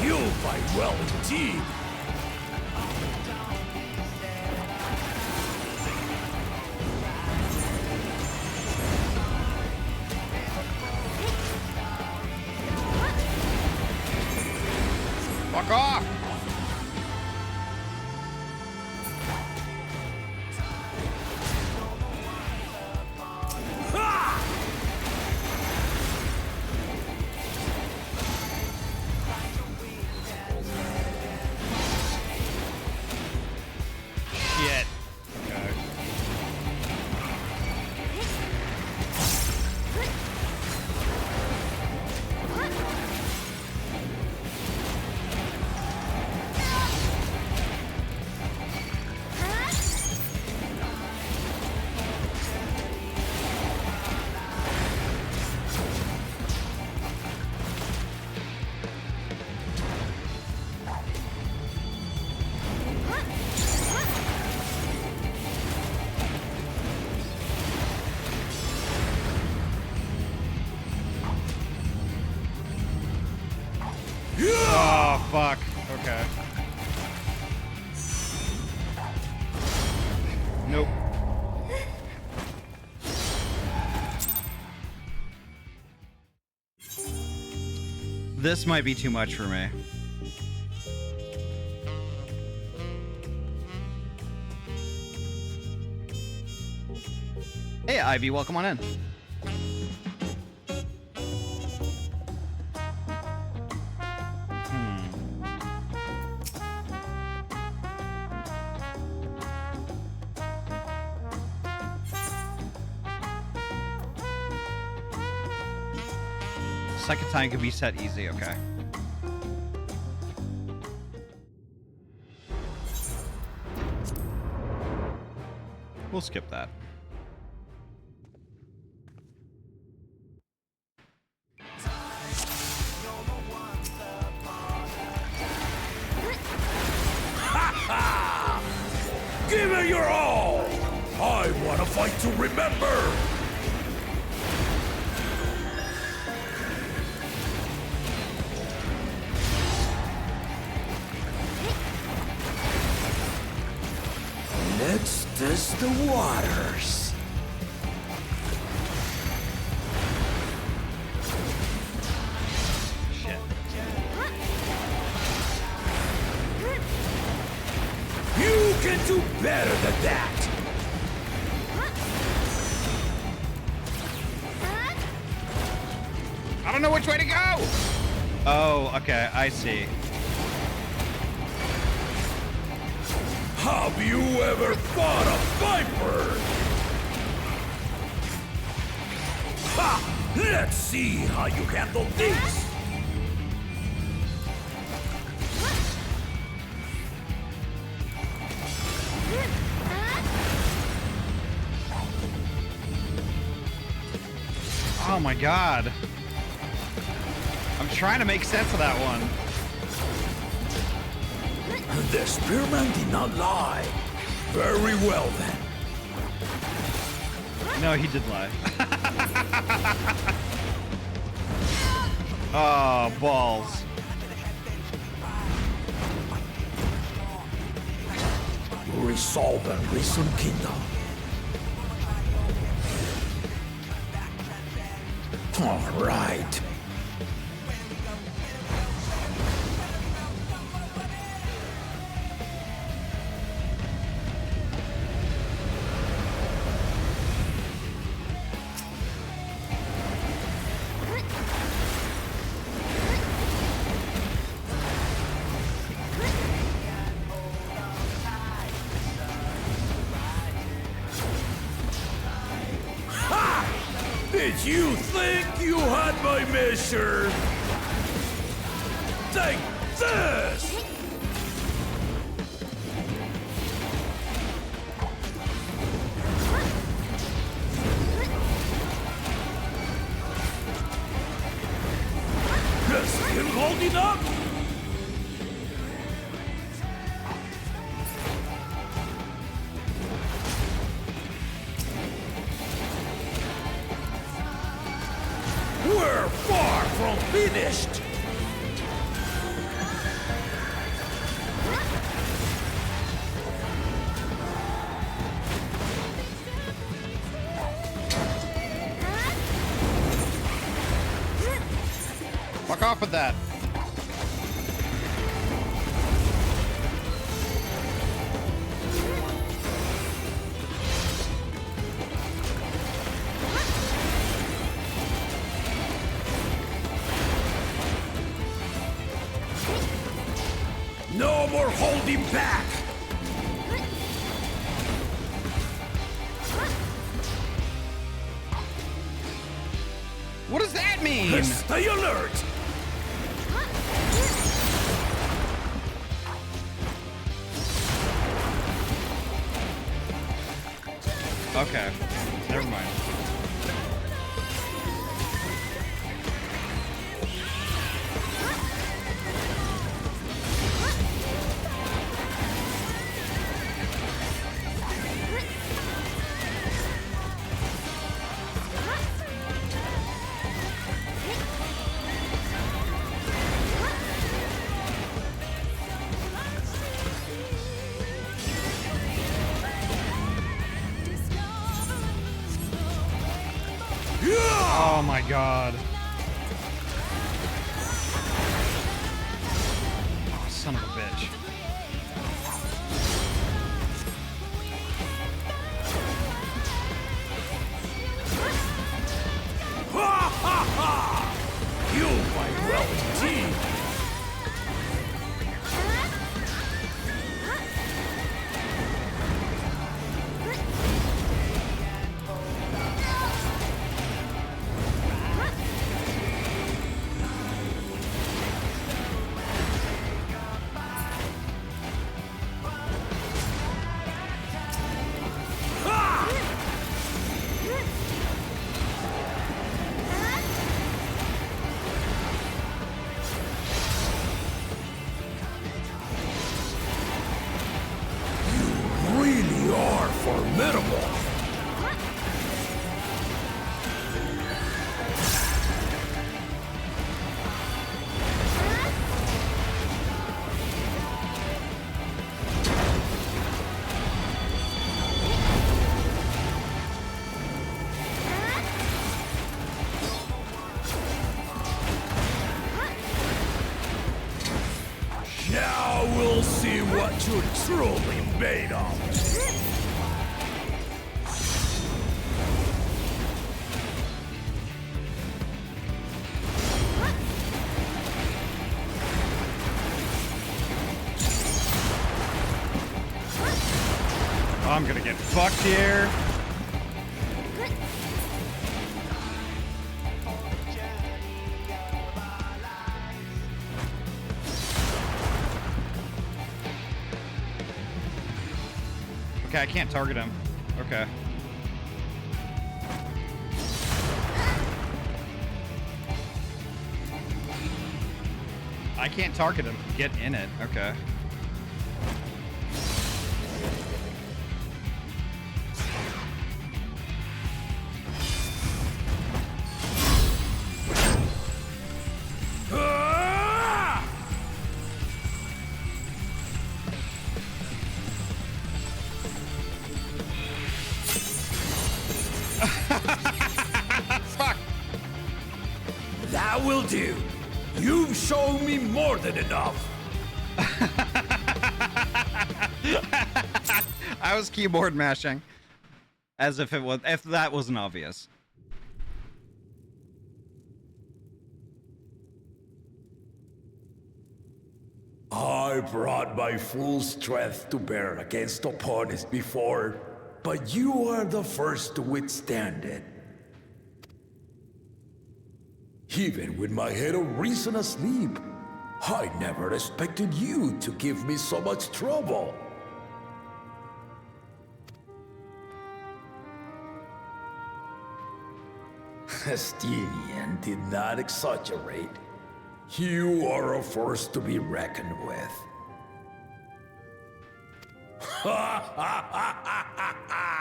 You fight well indeed. Fuck off! Shit. Okay. Oh, fuck. Okay. Nope. This might be too much for me. Hey, Ivy, welcome on in. Second time can be set easy, okay. We'll skip that. Give it your all! I want to fight to remember! Let's test the waters. Shit. You can do better than that! I don't know which way to go! Oh, okay, I see. Have you ever fought a viper? Ha! Let's see how you handle this! Oh my god. I'm trying to make sense of that one. The spearman did not lie. Very well then. No, he did lie. Oh, balls. resolve and reason kingdom. All right. Did you think you had my measure? Take this! Still holding up? We're far from finished! Fuck off with that. No more holding back! What does that mean? Stay alert! Okay, never mind. Oh my god. Oh, son of a bitch. Ha ha ha! You fight well indeed! Really are formidable! Now we'll see what you're truly made of. Oh, I'm gonna get fucked here. Okay, I can't target him. Okay. I can't target him. Get in it. Okay. That will do. You've shown me more than enough. I was keyboard mashing, as if that wasn't obvious. I brought my full strength to bear against opponents before, but you are the first to withstand it. Even with my head of reason asleep, I never expected you to give me so much trouble. Estinian did not exaggerate. You are a force to be reckoned with. Ha ha ha ha ha ha!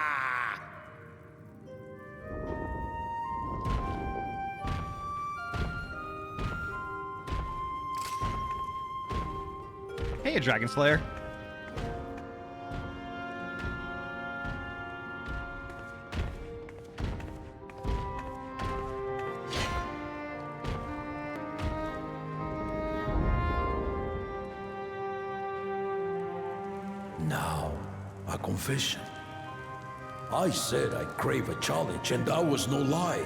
Hey, Dragon Slayer. Now, a confession. I said I crave a challenge, and that was no lie.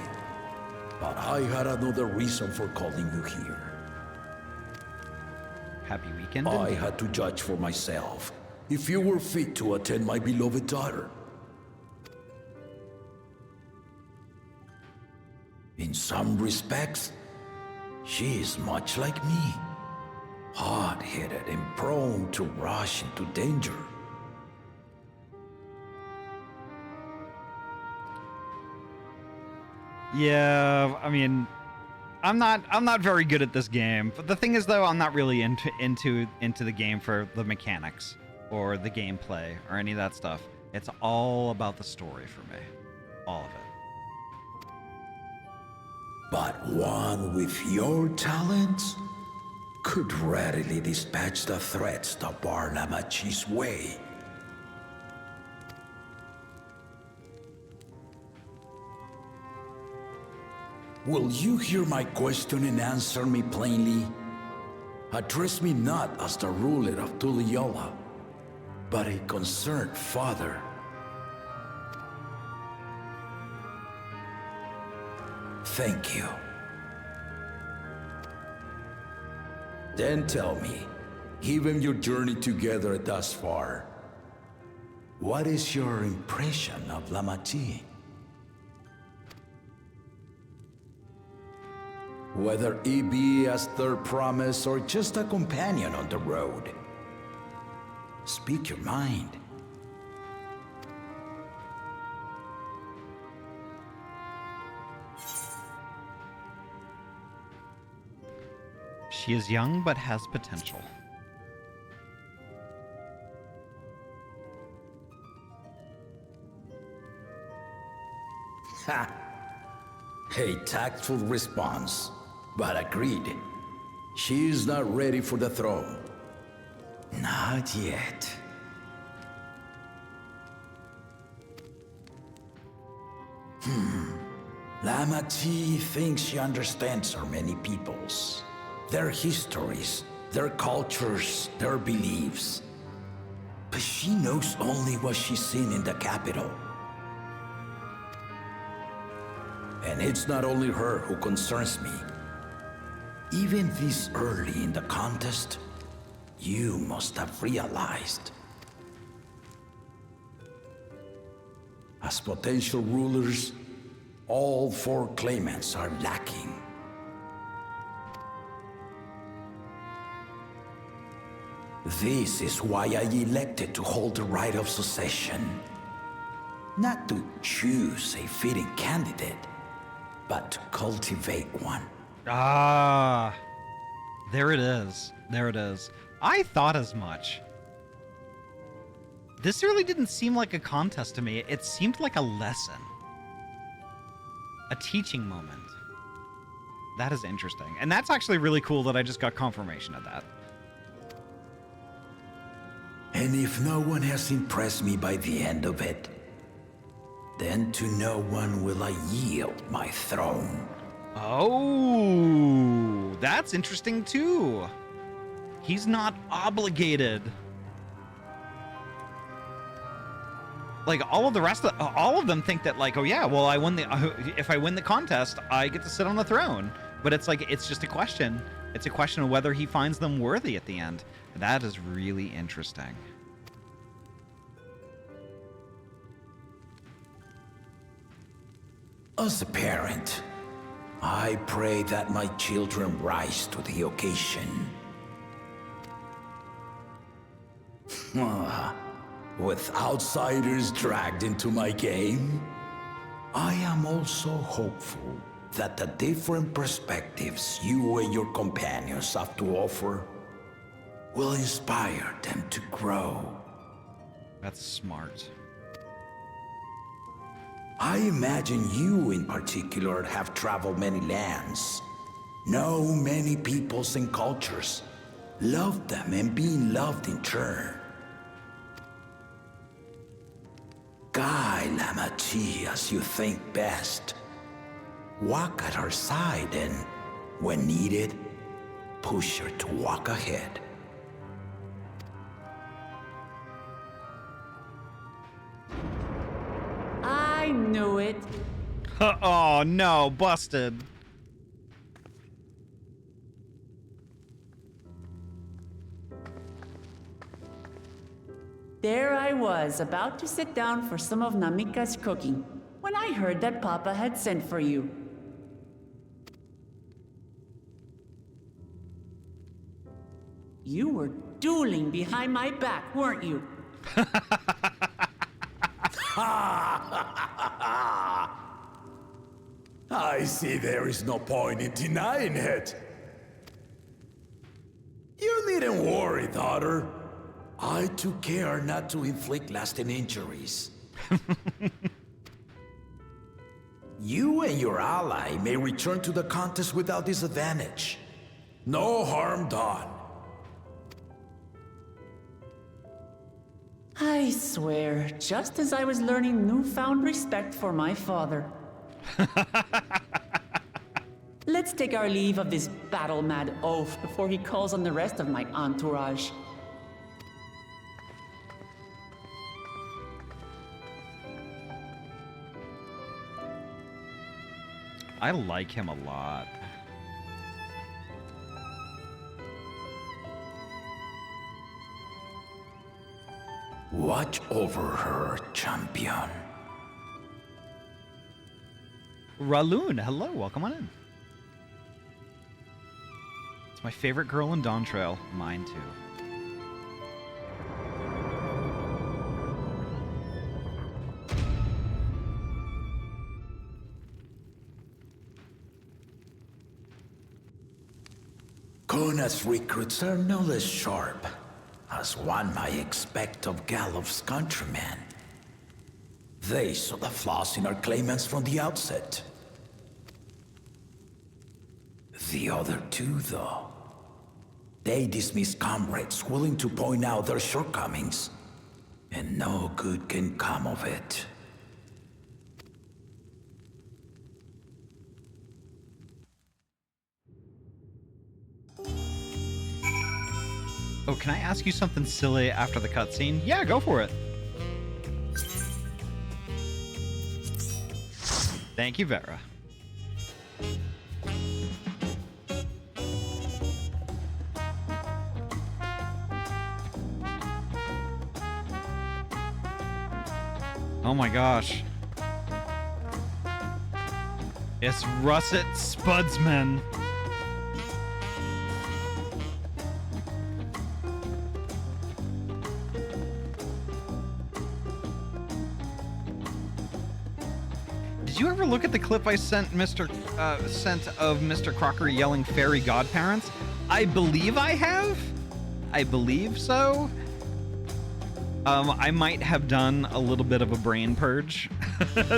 But I had another reason for calling you here. Happy weekend. I had to judge for myself if you were fit to attend my beloved daughter. In some respects, she is much like me. Hard-headed and prone to rush into danger. Yeah, I mean, I'm not very good at this game. But the thing is, though, I'm not really into the game for the mechanics or the gameplay or any of that stuff. It's all about the story for me, all of it. But one with your talents could readily dispatch the threats that bar Lamachi's way. Will you hear my question and answer me plainly? Address me not as the ruler of Tuliyola, but a concerned father. Thank you. Then tell me, given your journey together thus far, what is your impression of Lamachi? Whether he be as their promise or just a companion on the road. Speak your mind. She is young but has potential. Ha! A tactful response, but agreed. She is not ready for the throne. Not yet. Lamachi thinks she understands our many peoples. Their histories, their cultures, their beliefs. But she knows only what she's seen in the capital. And it's not only her who concerns me. Even this early in the contest, you must have realized. As potential rulers, all four claimants are lacking. This is why I elected to hold the right of succession. Not to choose a fitting candidate, but to cultivate one. Ah, there it is. There it is. I thought as much. This really didn't seem like a contest to me. It seemed like a lesson. A teaching moment. That is interesting. And that's actually really cool that I just got confirmation of that. And if no one has impressed me by the end of it, then to no one will I yield my throne. Oh, that's interesting too. He's not obligated. Like all of the rest of all of them think that like, oh yeah, well I won the if I win the contest, I get to sit on the throne. But it's like it's just a question. It's a question of whether he finds them worthy at the end. That is really interesting. As a parent, I pray that my children rise to the occasion. With outsiders dragged into my game, I am also hopeful that the different perspectives you and your companions have to offer will inspire them to grow. That's smart. I imagine you in particular have traveled many lands, know many peoples and cultures, loved them and being loved in turn. Guide Ahty as you think best. Walk at her side and, when needed, push her to walk ahead. I knew it. Oh no, busted. There I was, about to sit down for some of Namika's cooking, when I heard that Papa had sent for you. You were dueling behind my back, weren't you? I see there is no point in denying it. You needn't worry, daughter. I took care not to inflict lasting injuries. You and your ally may return to the contest without disadvantage. No harm done. I swear, just as I was learning newfound respect for my father. Let's take our leave of this battle-mad oaf before he calls on the rest of my entourage. I like him a lot. Watch over her, champion. Raloon, hello, welcome on in. It's my favorite girl in Dawntrail. Mine too. Kona's recruits are no less sharp, as one might expect of Galof's countrymen. They saw the flaws in our claimants from the outset. The other two, though, they dismiss comrades willing to point out their shortcomings, and no good can come of it. Oh, can I ask you something silly after the cutscene? Yeah, go for it. Thank you, Vera. Oh my gosh. It's Russet Spudsman. Did you ever look at the clip I sent of Mr. Crocker yelling fairy godparents? I believe I have. I believe so. I might have done a little bit of a brain purge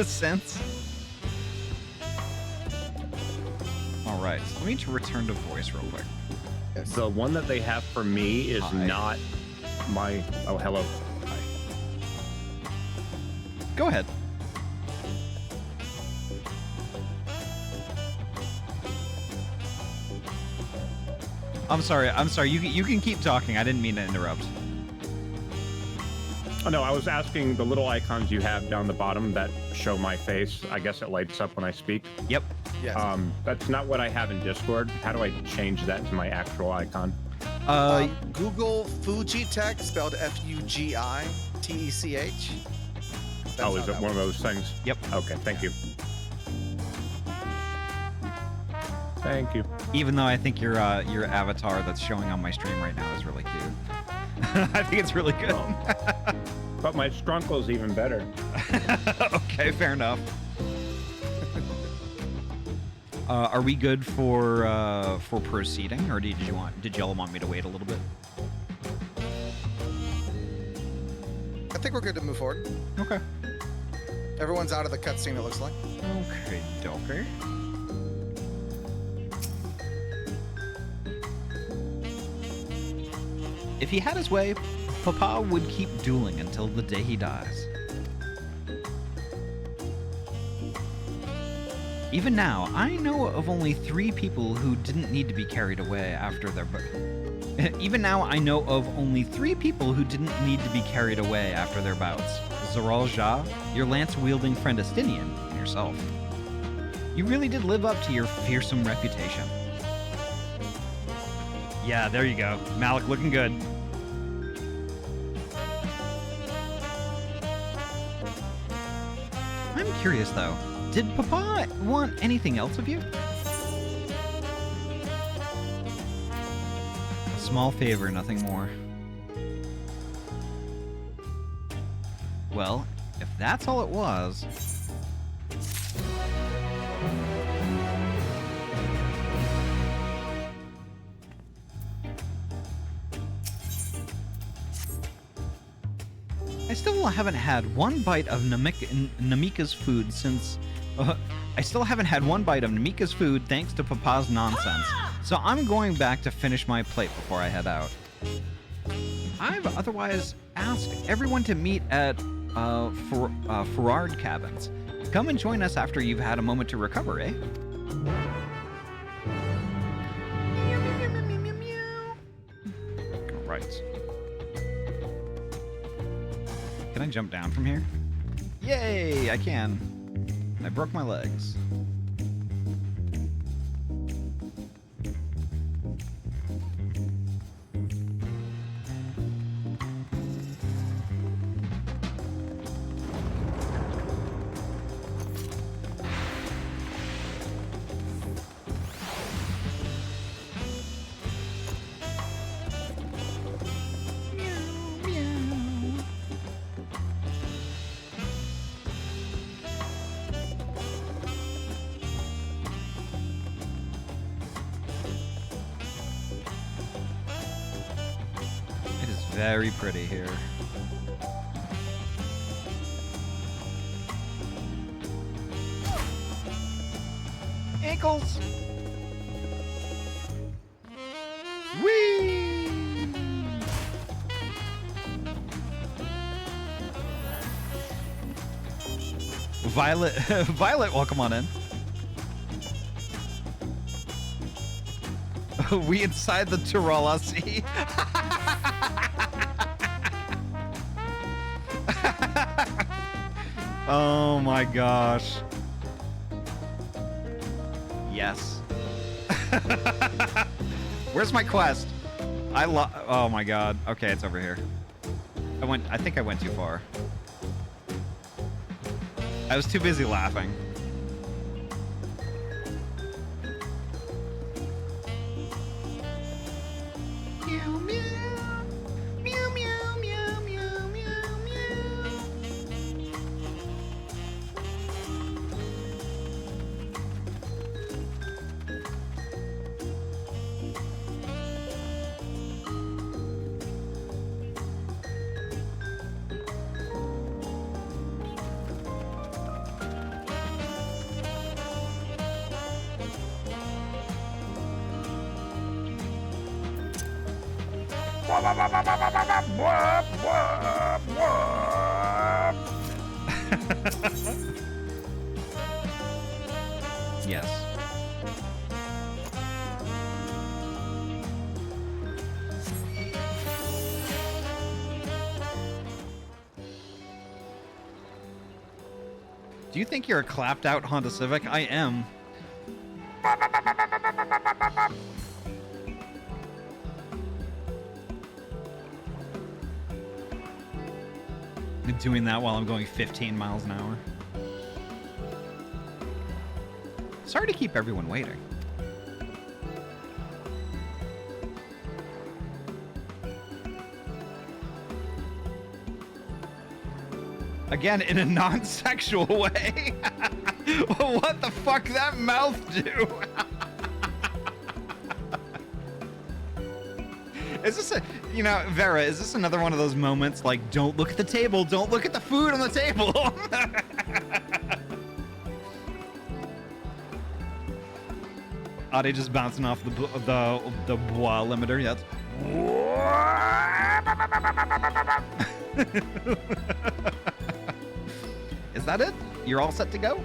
since. All right, so let me return to voice real quick. The one that they have for me is not my... Oh, hello. Hi. Go ahead. I'm sorry. I'm sorry. You can keep talking. I didn't mean to interrupt. Oh, no, I was asking the little icons you have down the bottom that show my face. I guess it lights up when I speak. Yep. Yes. That's not what I have in Discord. How do I change that to my actual icon? Google Fujitech, spelled F-U-G-I-T-E-C-H. Oh, is it one of those things? Yep. Okay, thank you. Thank you. Even though I think your avatar that's showing on my stream right now is really cute. I think it's really good. But my strunkle's even better. Okay, fair enough. Are we good for proceeding, or did y'all want me to wait a little bit? I think we're good to move forward. Okay. Everyone's out of the cutscene, it looks like. Okay, doker. If he had his way, Papa would keep dueling until the day he dies. Even now, I know of only 3 people who didn't need to be carried away after their Even now, I know of only 3 people who didn't need to be carried away after their bouts. Zoral Ja, your lance-wielding friend Estinian, and yourself. You really did live up to your fearsome reputation. Yeah, there you go. Malik looking good. I'm curious, though. Did Papa want anything else of you? A small favor, nothing more. Well, if that's all it was... I still haven't had one bite of Namika's food since... I still haven't had one bite of Namika's food thanks to Papa's nonsense. So I'm going back to finish my plate before I head out. I've otherwise asked everyone to meet at Ferrard Cabins. Come and join us after you've had a moment to recover, eh? Right. Can I jump down from here? Yay, I can. I broke my legs. Very pretty here. Ankles! Whee! Violet, Violet, welcome on in. We inside the Tirala Sea. Oh my gosh. Yes. Where's my quest? Oh my god. Okay, it's over here. I think I went too far. I was too busy laughing. Meow, meow. Meow, meow, meow, meow, meow, meow. Yes. Do you think you're a clapped out Honda Civic? I am. I'm doing that while I'm going 15 miles an hour. Sorry to keep everyone waiting. Again, in a non-sexual way. What the fuck that mouth do? Is this a, you know, Vera, is this another one of those moments like, don't look at the table, don't look at the food on the table? Ahty just bouncing off the bois limiter, yes. Is that it? You're all set to go?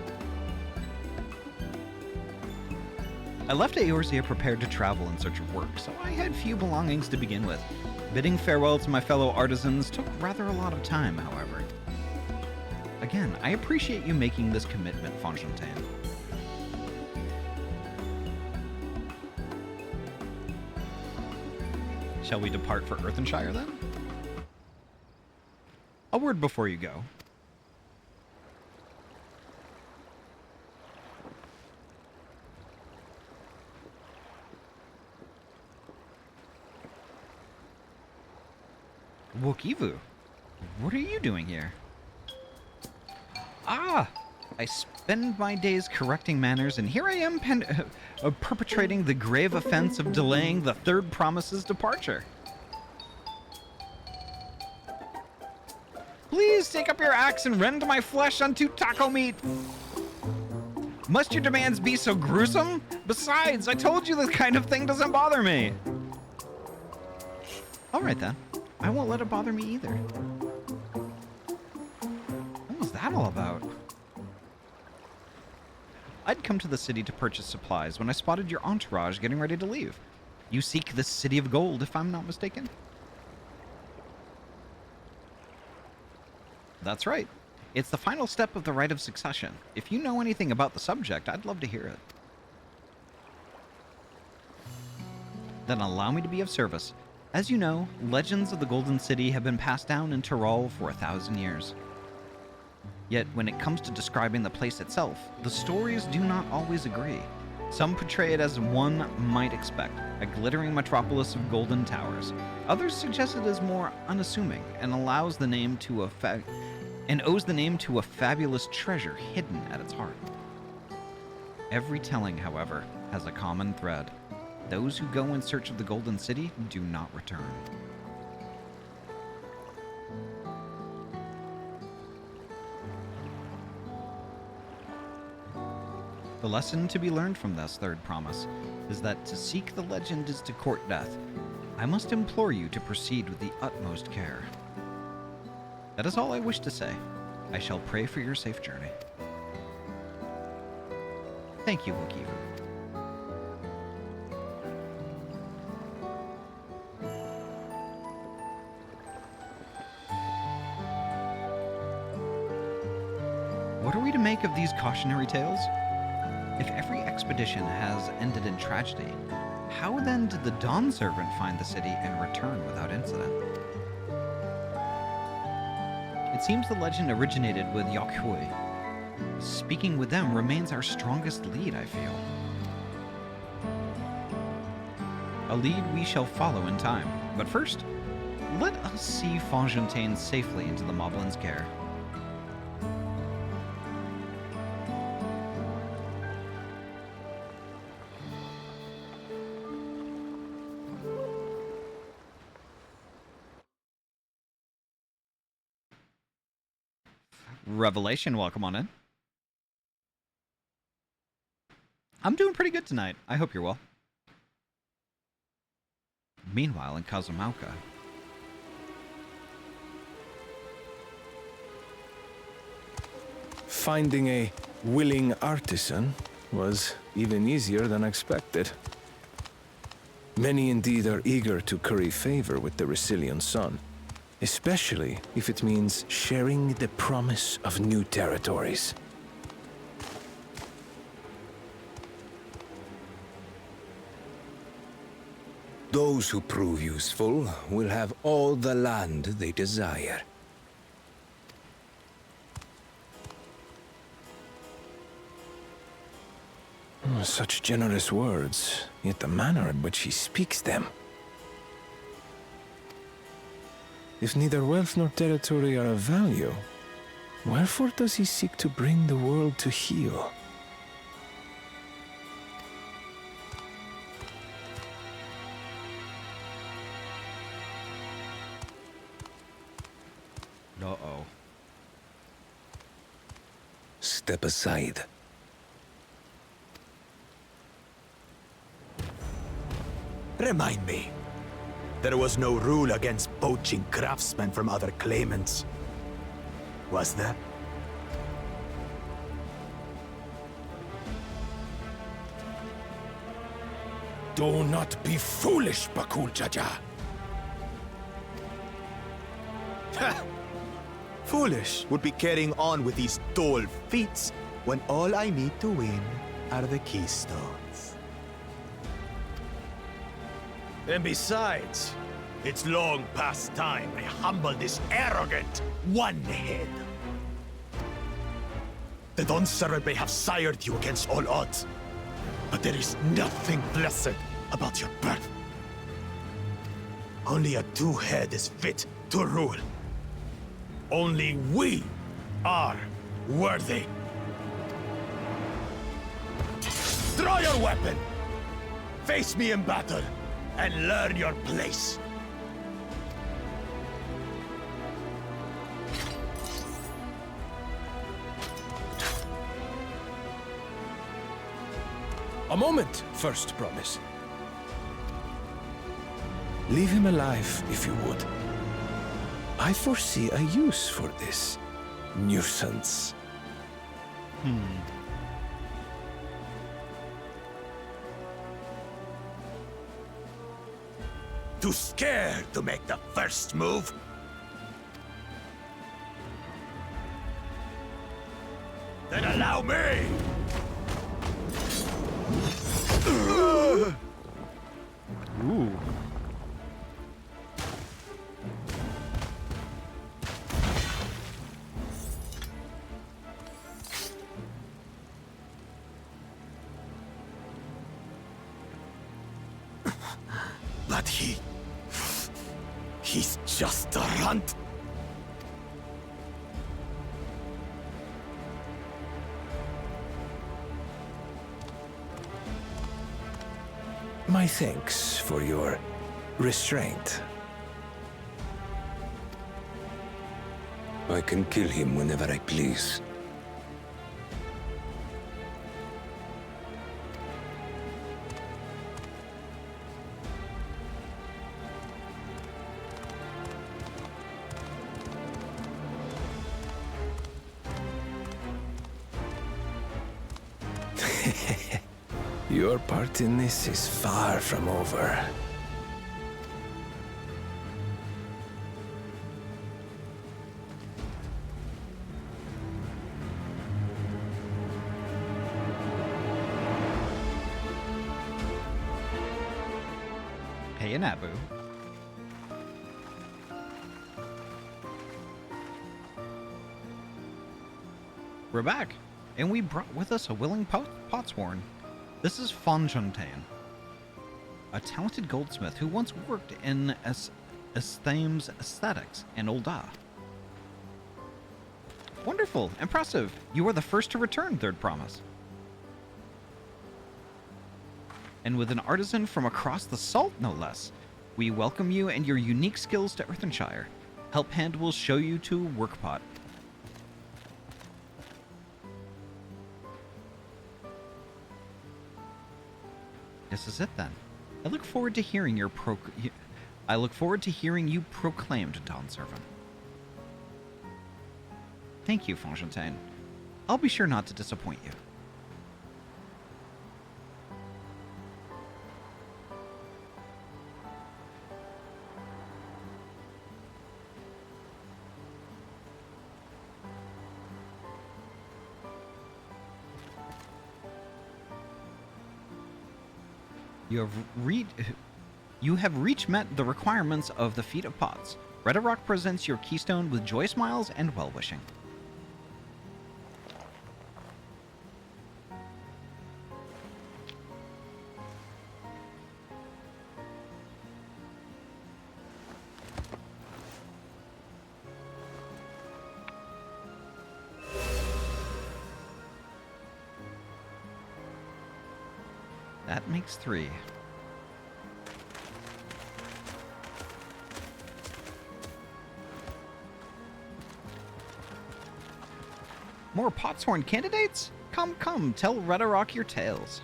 I left Eorzea prepared to travel in search of work, so I had few belongings to begin with. Bidding farewell to my fellow artisans took rather a lot of time, however. Again, I appreciate you making this commitment, Fontaine. Shall we depart for Earthenshire, then? A word before you go. Wokivu, what are you doing here? Ah, I spend my days correcting manners, and here I am perpetrating the grave offense of delaying the third promise's departure. Please take up your axe and rend my flesh unto taco meat. Must your demands be so gruesome? Besides, I told you this kind of thing doesn't bother me. All right then. I won't let it bother me either. What was that all about? I'd come to the city to purchase supplies when I spotted your entourage getting ready to leave. You seek the City of Gold, if I'm not mistaken. That's right. It's the final step of the rite of succession. If you know anything about the subject, I'd love to hear it. Then allow me to be of service. As you know, legends of the Golden City have been passed down in Tyrol for 1,000 years. Yet, when it comes to describing the place itself, the stories do not always agree. Some portray it as one might expect, a glittering metropolis of golden towers. Others suggest it as more unassuming and owes the name to a fabulous treasure hidden at its heart. Every telling, however, has a common thread. Those who go in search of the Golden City do not return. The lesson to be learned from this third promise is that to seek the legend is to court death. I must implore you to proceed with the utmost care. That is all I wish to say. I shall pray for your safe journey. Thank you, Wokivu. What are we to make of these cautionary tales? If every expedition has ended in tragedy, how then did the Dawn Servant find the city and return without incident? It seems the legend originated with Yokhui. Speaking with them remains our strongest lead, I feel. A lead we shall follow in time, but first, let us see Fontaine safely into the Moblin's care. Revelation, welcome on in. I'm doing pretty good tonight. I hope you're well. Meanwhile, in Kazumauka. Finding a willing artisan was even easier than expected. Many indeed are eager to curry favor with the Resilian Sun, especially if it means sharing the promise of new territories. Those who prove useful will have all the land they desire. Such generous words, yet the manner in which he speaks them. If neither wealth nor territory are of value, wherefore does he seek to bring the world to heel? Uh-oh. Step aside. Remind me. There was no rule against poaching craftsmen from other claimants. Was there? Do not be foolish, Bakul Jaja. Foolish would be carrying on with these dull feats when all I need to win are the keystones. And besides, it's long past time I humble this arrogant one-head. The Dawn servant may have sired you against all odds, but there is nothing blessed about your birth. Only a two-head is fit to rule. Only we are worthy. Draw your weapon! Face me in battle, and learn your place. A moment, first promise. Leave him alive, if you would. I foresee a use for this nuisance. Too scared to make the first move? Then allow me! Ooh. But he's just a runt. My thanks for your restraint. I can kill him whenever I please. Your part in this is far from over. Hey, Abu. We're back, and we brought with us a willing potsworn. This is Fonfontaine, a talented goldsmith who once worked in Esthame's aesthetics in Ul'dah. Wonderful, impressive. You are the first to return, Third Promise. And with an artisan from across the salt, no less, we welcome you and your unique skills to Earthenshire. Helphand will show you to Workpot. This is it then. I look forward to hearing you proclaimed Dawn Servant. Thank you, Fonfontaine. I'll be sure not to disappoint you. You have You have met the requirements of the Feat of Pots. Redarok presents your keystone with joy smiles and well-wishing. That makes 3. More Potshorn candidates? Come, come, tell Redarok your tales.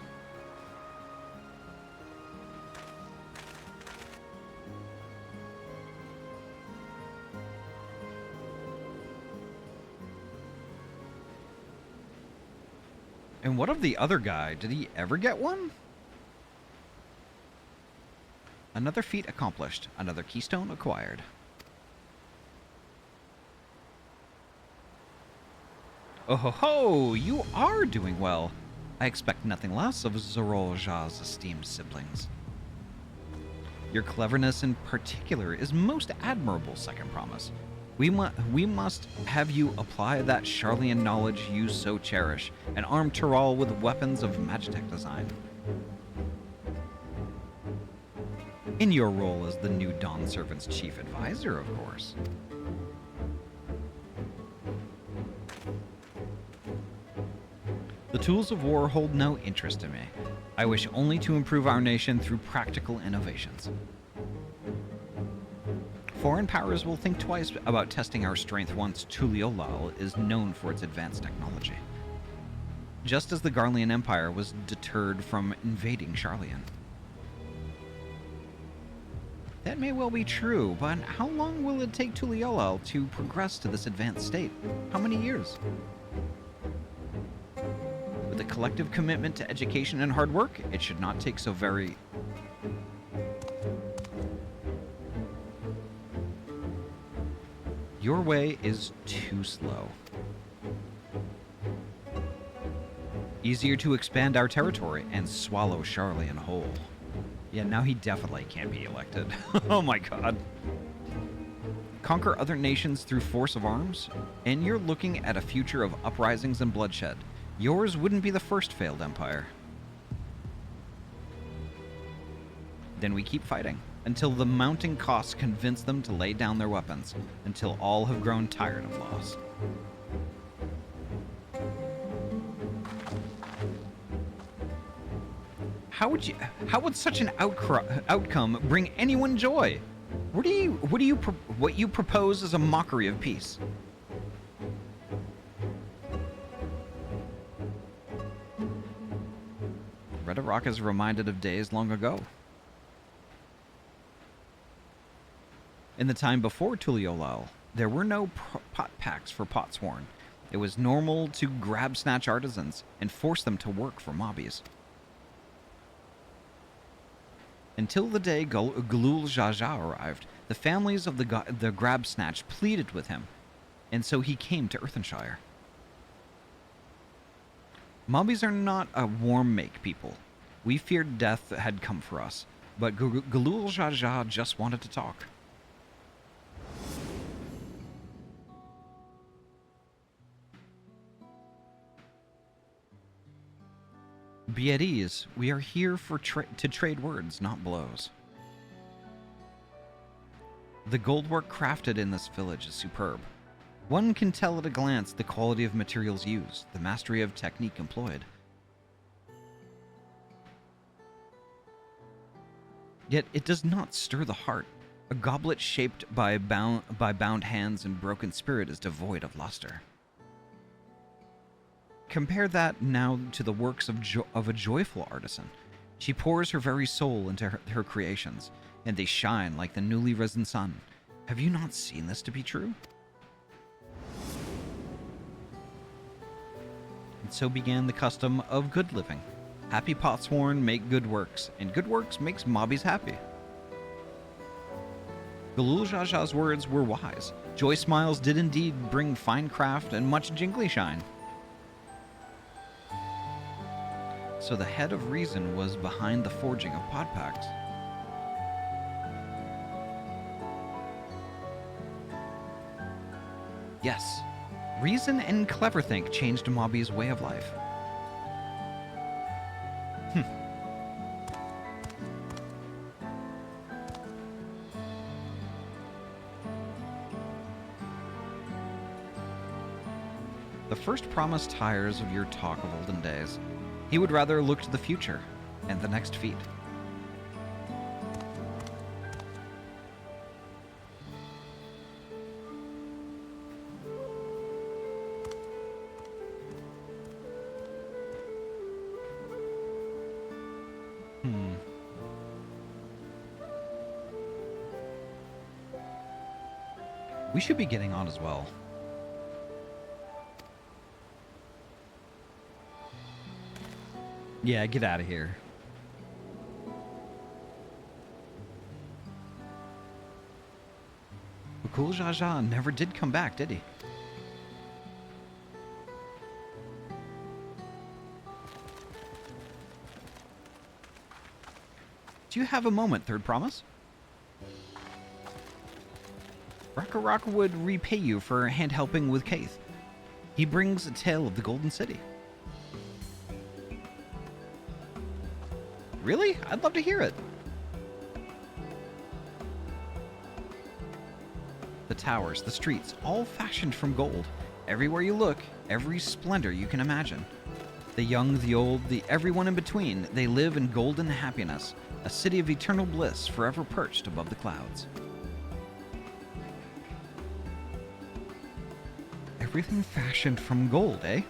And what of the other guy? Did he ever get one? Another feat accomplished. Another keystone acquired. Oh ho ho! You are doing well. I expect nothing less of Zorolja's esteemed siblings. Your cleverness in particular is most admirable, Second Promise. We must have you apply that Charlian knowledge you so cherish and arm Tyral with weapons of Magitech design. In your role as the new Dawn Servant's chief advisor, of course. The tools of war hold no interest in me. I wish only to improve our nation through practical innovations. Foreign powers will think twice about testing our strength once Tuliolal is known for its advanced technology. Just as the Garlean Empire was deterred from invading Charlian. That may well be true, but how long will it take Tuliolal to progress to this advanced state? How many years? With a collective commitment to education and hard work, it should not take so very... Your way is too slow. Easier to expand our territory and swallow Charlian whole. Yeah, now he definitely can't be elected. Oh my god. Conquer other nations through force of arms, and you're looking at a future of uprisings and bloodshed. Yours wouldn't be the first failed empire. Then we keep fighting, until the mounting costs convince them to lay down their weapons, until all have grown tired of loss. How would such an outcome bring anyone joy? What you propose is a mockery of peace. Redarok is reminded of days long ago. In the time before Tuliolal, there were no pot packs for Potsworn. It was normal to grab snatch artisans and force them to work for mobbies. Until the day Galul Jaja arrived, the families of the grab snatch pleaded with him, and so he came to Earthenshire. Mobbies are not a warm-make people. We feared death had come for us, but Galul Jaja just wanted to talk. Be at ease. We are here to trade words, not blows. The goldwork crafted in this village is superb. One can tell at a glance the quality of materials used, the mastery of technique employed. Yet it does not stir the heart. A goblet shaped by bound hands and broken spirit is devoid of luster. Compare that now to the works of a joyful artisan. She pours her very soul into her creations, and they shine like the newly risen sun. Have you not seen this to be true? And so began the custom of good living. Happy Potsworn make good works, and good works makes mobbies happy. Galul Jaja's words were wise. Joy smiles did indeed bring fine craft and much jingly shine. So the head of reason was behind the forging of pot packs. Yes, reason and cleverthink changed Mobby's way of life. The first promised tires of your talk of olden days. He would rather look to the future and the next feat. We should be getting on as well. Yeah, get out of here. Cool Jaja never did come back, did he? Do you have a moment, Third Promise? Rock would repay you for hand helping with Kaith. He brings a tale of the Golden City. Really? I'd love to hear it. The towers, the streets, all fashioned from gold. Everywhere you look, every splendor you can imagine. The young, the old, the everyone in between, they live in golden happiness, a city of eternal bliss forever perched above the clouds. Everything fashioned from gold, eh?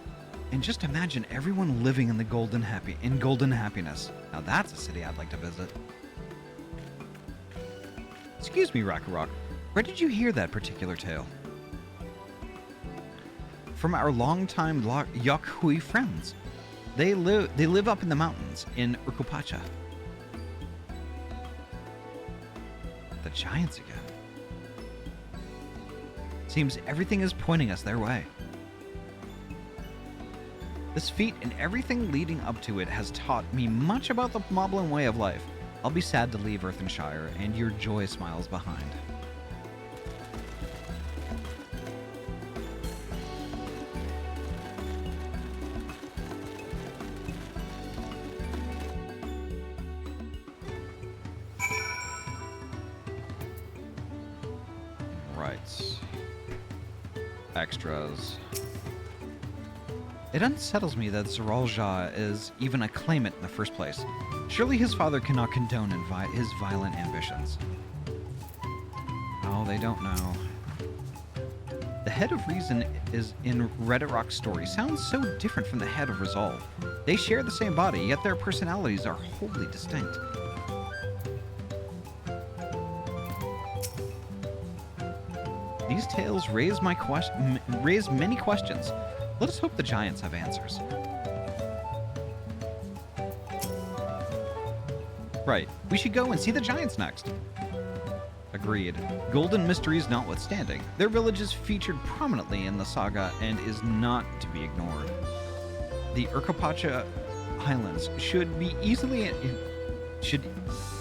And just imagine everyone living in the golden happiness. Now that's a city I'd like to visit. Excuse me, Rock, where did you hear that particular tale? From our longtime Yakhui friends. They live up in the mountains in Urkupacha. The giants again. Seems everything is pointing us their way. This feat and everything leading up to it has taught me much about the Moblin way of life. I'll be sad to leave Earthenshire and your joy smiles behind. Right. Extras. It unsettles me that Zeralja is even a claimant in the first place. Surely his father cannot condone his violent ambitions. Oh, they don't know. The head of reason is in Redarok's story sounds so different from the head of resolve. They share the same body, yet their personalities are wholly distinct. These tales raise many questions. Let us hope the giants have answers. Right, we should go and see the giants next. Agreed. Golden mysteries notwithstanding, their village is featured prominently in the saga and is not to be ignored. The Urkupacha Highlands should be easily...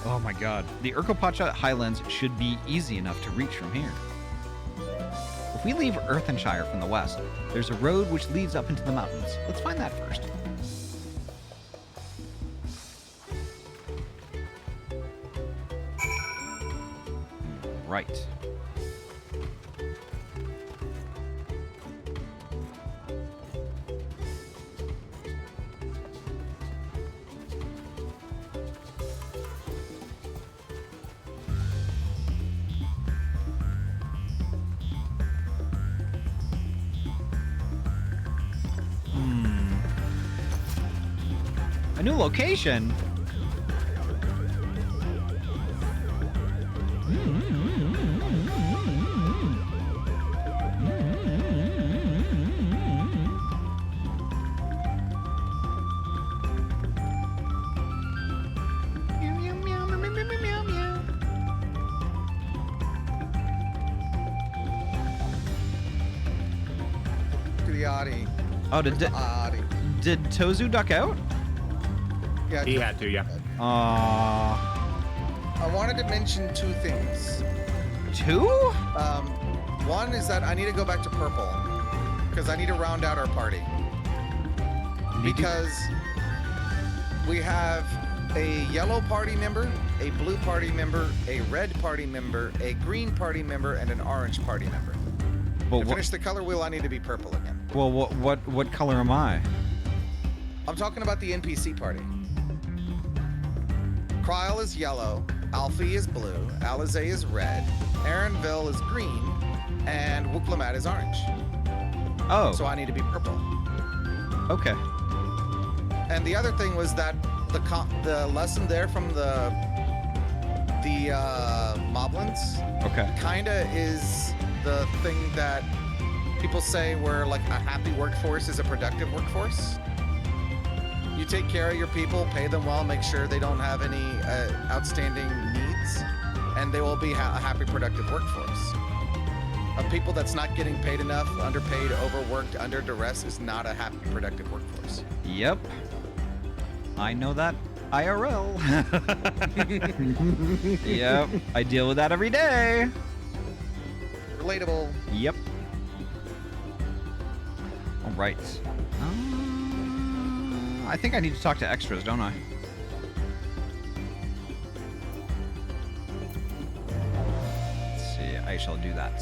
Oh my god. The Urkupacha Highlands should be easy enough to reach from here. If we leave Earthenshire from the west, there's a road which leads up into the mountains. Let's find that first. Right. A new location? To the Ahty. Oh, did Tozu duck out? Yeah, He had to, yeah. Aww. I wanted to mention two things. Two? One is that I need to go back to purple because I need to round out our party. Because we have a yellow party member, a blue party member, a red party member, a green party member, and an orange party member. Well, To finish the color wheel, I need to be purple again. Well, what color am I? I'm talking about the NPC party. Kryl is yellow, Alfie is blue, Alizé is red, Aaronville is green, and Wooklamat is orange. Oh. So I need to be purple. Okay. And the other thing was that the lesson there from the Moblins Okay. kinda is the thing that people say where like a happy workforce is a productive workforce. You take care of your people, pay them well, make sure they don't have any outstanding needs, and they will be a happy, productive workforce. A people that's not getting paid enough, underpaid, overworked, under duress is not a happy, productive workforce. Yep. I know that IRL. Yep. I deal with that every day. Relatable. Yep. All right. I think I need to talk to extras, don't I? Let's see. I shall do that.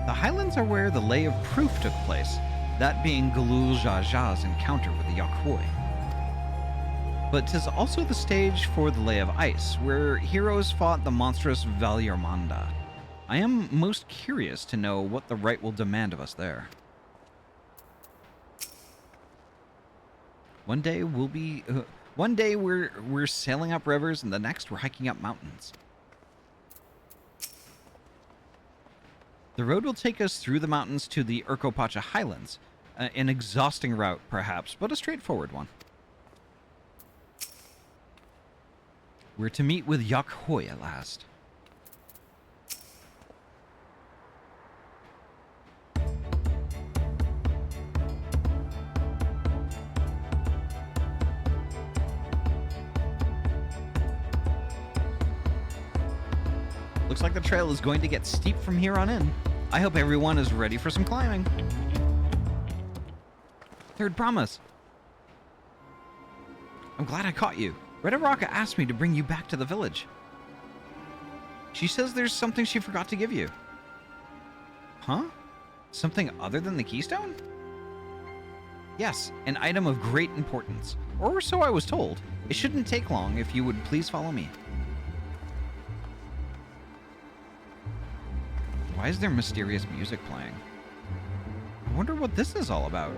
The Highlands are where the Lay of Proof took place, that being Galul Jaja's encounter with the Yakhoi. But 'tis also the stage for the Lay of Ice, where heroes fought the monstrous Valyarmanda. I am most curious to know what the rite will demand of us there. One day we're sailing up rivers, and the next we're hiking up mountains. The road will take us through the mountains to the Urkopacha Highlands, an exhausting route, perhaps, but a straightforward one. We're to meet with Yakhoi at last. Looks like the trail is going to get steep from here on in. I hope everyone is ready for some climbing. Third promise. I'm glad I caught you. Redaraka asked me to bring you back to the village. She says there's something she forgot to give you. Huh? Something other than the keystone? Yes, an item of great importance. Or so I was told. It shouldn't take long if you would please follow me. Why is there mysterious music playing? I wonder what this is all about.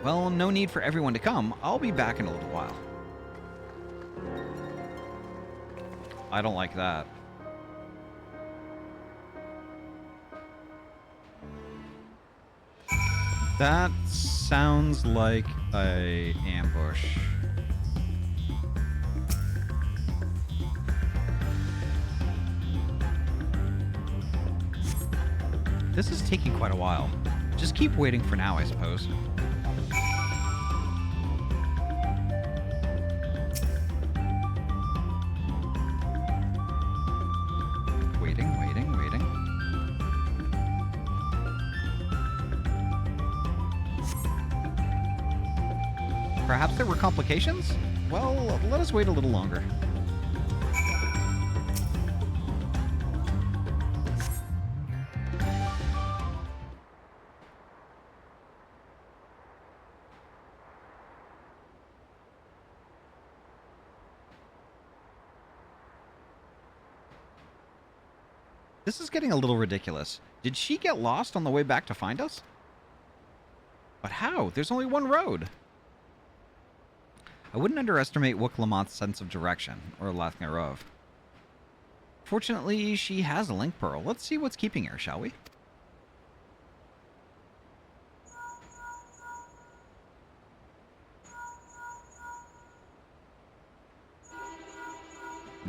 Well, no need for everyone to come. I'll be back in a little while. I don't like that. That sounds like a ambush. This is taking quite a while. Just keep waiting for now, I suppose. Waiting. Perhaps there were complications? Well, let us wait a little longer. This is getting a little ridiculous. Did she get lost on the way back to find us? But how? There's only one road. I wouldn't underestimate Wooklamat's sense of direction, or Lathnerov. Fortunately, she has a link pearl. Let's see what's keeping her, shall we?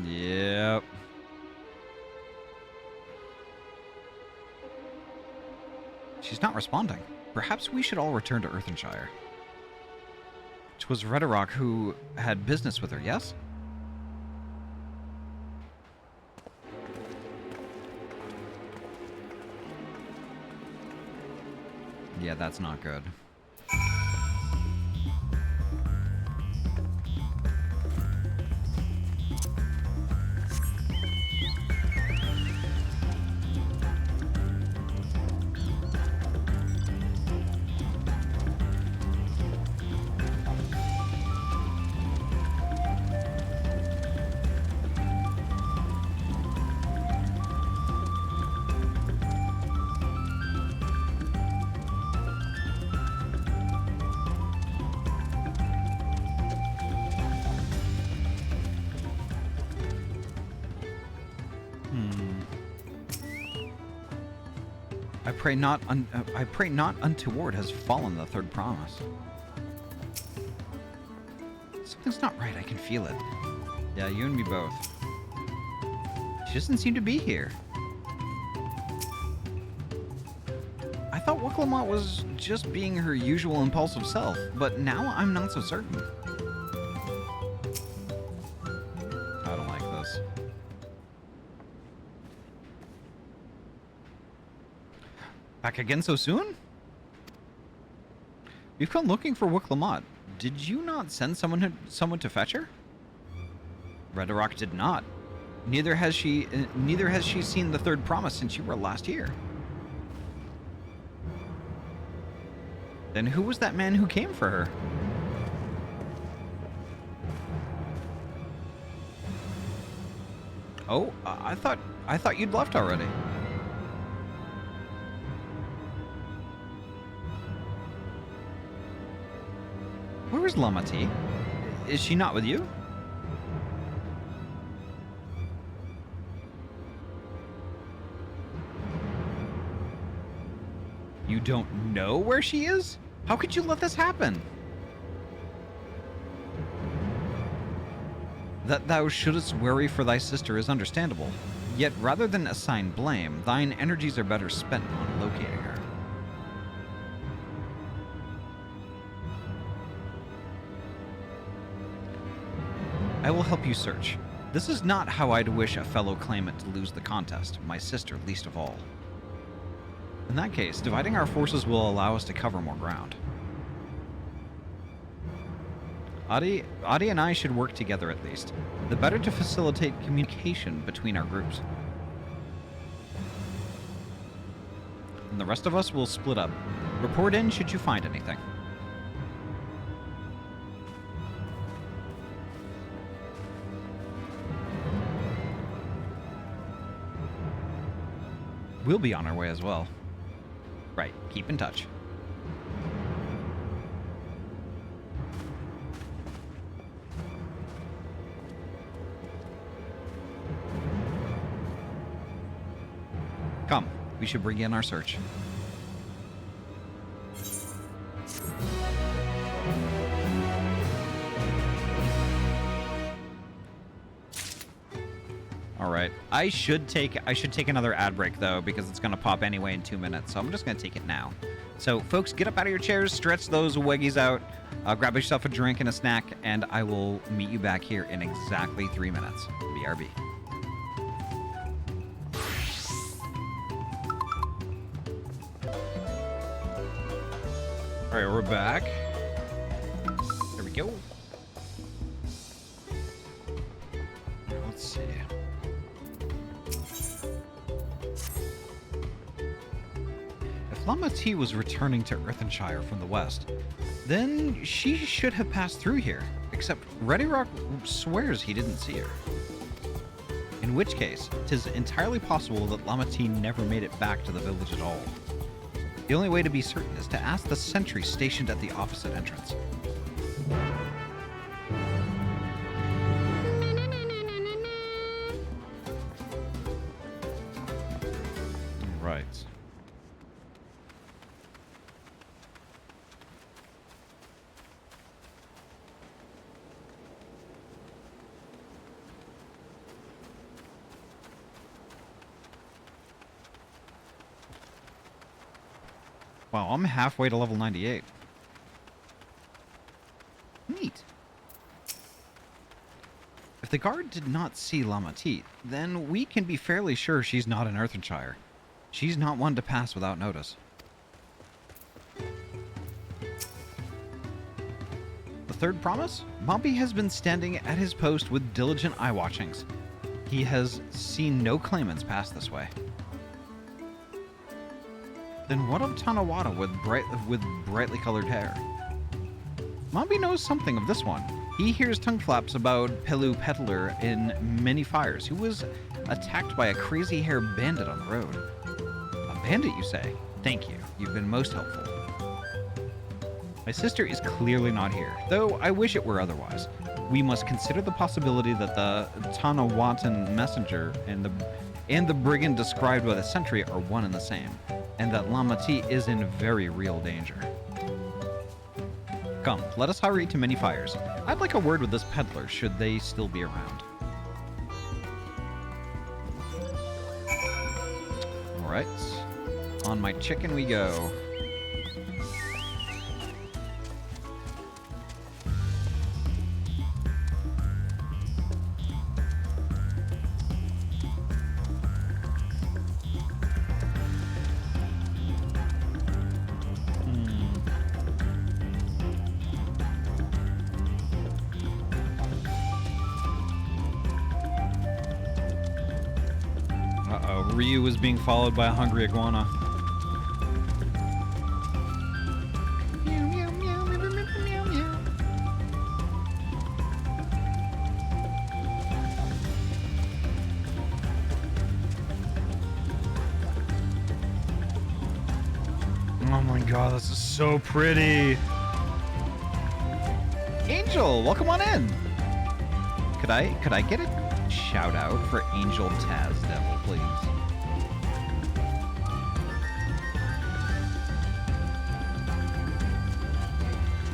Yep. She's not responding. Perhaps we should all return to Earthenshire. 'Twas Redarok who had business with her, yes? Yeah, that's not good. I pray not untoward has fallen the third promise. Something's not right. I can feel it. Yeah, you and me both. She doesn't seem to be here. I thought Wuklamot was just being her usual impulsive self, but now I'm not so certain. I don't like this. Back again so soon? We've come looking for Wuklamot. Did you not send someone to fetch her? Redarok did not. Neither has she seen the third promise since you were last here. Then who was that man who came for her? Oh, I thought you'd left already. Where is Lamati? Is she not with you? You don't know where she is? How could you let this happen? That thou shouldest worry for thy sister is understandable. Yet rather than assign blame, thine energies are better spent on locating her. I will help you search. This is not how I'd wish a fellow claimant to lose the contest, my sister least of all. In that case, dividing our forces will allow us to cover more ground. Ahty and I should work together at least. The better to facilitate communication between our groups. And the rest of us will split up. Report in should you find anything. We'll be on our way as well. Right, keep in touch. Come, we should begin our search. All right, I should take another ad break though, because it's gonna pop anyway in 2 minutes. So I'm just gonna take it now. So folks, get up out of your chairs, stretch those weggies out, grab yourself a drink and a snack, and I will meet you back here in exactly 3 minutes. BRB. All right, we're back. There we go. Let's see. If Lamati was returning to Earthenshire from the west, then she should have passed through here, except Redarok swears he didn't see her. In which case, 'tis entirely possible that Lamati never made it back to the village at all. The only way to be certain is to ask the sentry stationed at the opposite entrance. Right. Wow, I'm halfway to level 98. Neat. If the guard did not see Lamati, then we can be fairly sure she's not in Earthenshire. She's not one to pass without notice. third promise, Mompy has been standing at his post with diligent eye watchings. He has seen no claimants pass this way. Then what of Tanawata with brightly colored hair? Mompy knows something of this one. He hears tongue flaps about Pelu Peddler in Many Fires, who was attacked by a crazy hair bandit on the road. A bandit, you say? Thank you. You've been most helpful. My sister is clearly not here, though I wish it were otherwise. We must consider the possibility that the Tanawatan messenger and the brigand described by the sentry are one and the same, and that Lamati is in very real danger. Come, let us hurry to Many Fires. I'd like a word with this peddler, should they still be around. Alright. On my chicken we go. Ryu is being followed by a hungry iguana. Oh my god, this is so pretty. Angel, welcome on in. Could I get a shout out for Angel Taz Devil, please?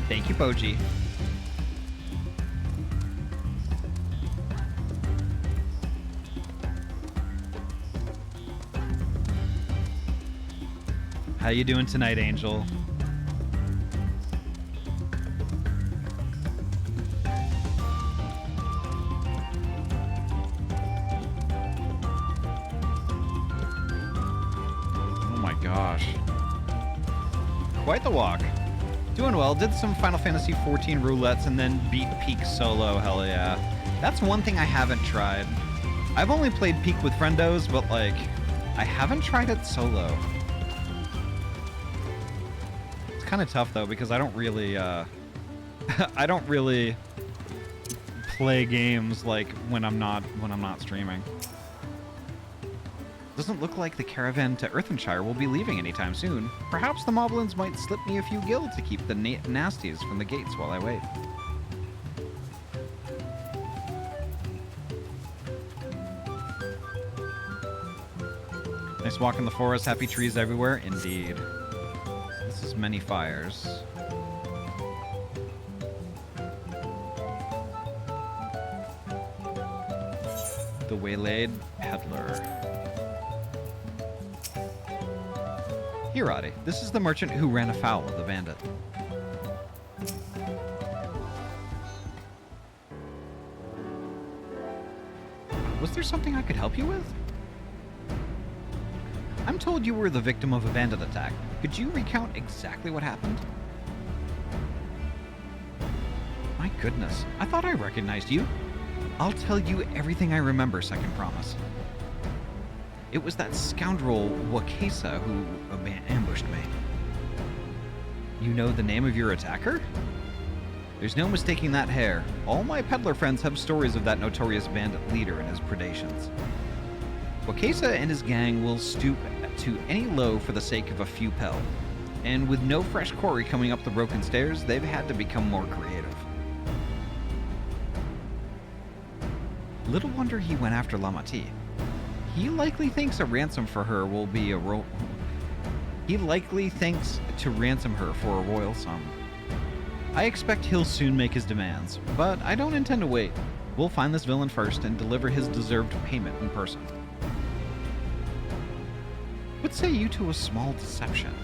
Thank you, Poji. How you doing tonight, Angel? Oh my gosh. Quite the walk. Doing well. Did some Final Fantasy XIV roulettes and then beat Peak solo. Hell yeah. That's one thing I haven't tried. I've only played Peak with friendos, but like, I haven't tried it solo. It's kind of tough though because I don't really, I don't really play games like when I'm not streaming. Doesn't look like the caravan to Earthenshire will be leaving anytime soon. Perhaps the moblins might slip me a few gil to keep the nasties from the gates while I wait. Nice walk in the forest, happy trees everywhere. Indeed. This is Many Fires. The waylaid peddler. Here, Ahty. This is the merchant who ran afoul of the bandit. Was there something I could help you with? I'm told you were the victim of a bandit attack. Could you recount exactly what happened? My goodness, I thought I recognized you. I'll tell you everything I remember, second promise. It was that scoundrel Wakesa who ambushed me. You know the name of your attacker? There's no mistaking that hair. All my peddler friends have stories of that notorious bandit leader and his predations. Wakesa and his gang will stoop to any low for the sake of a few pel. And with no fresh quarry coming up the broken stairs, they've had to become more creative. Little wonder he went after Lamati. He likely thinks a ransom for her will be a He likely thinks to ransom her for a royal sum. I expect he'll soon make his demands, but I don't intend to wait. We'll find this villain first and deliver his deserved payment in person. What say you to a small deception?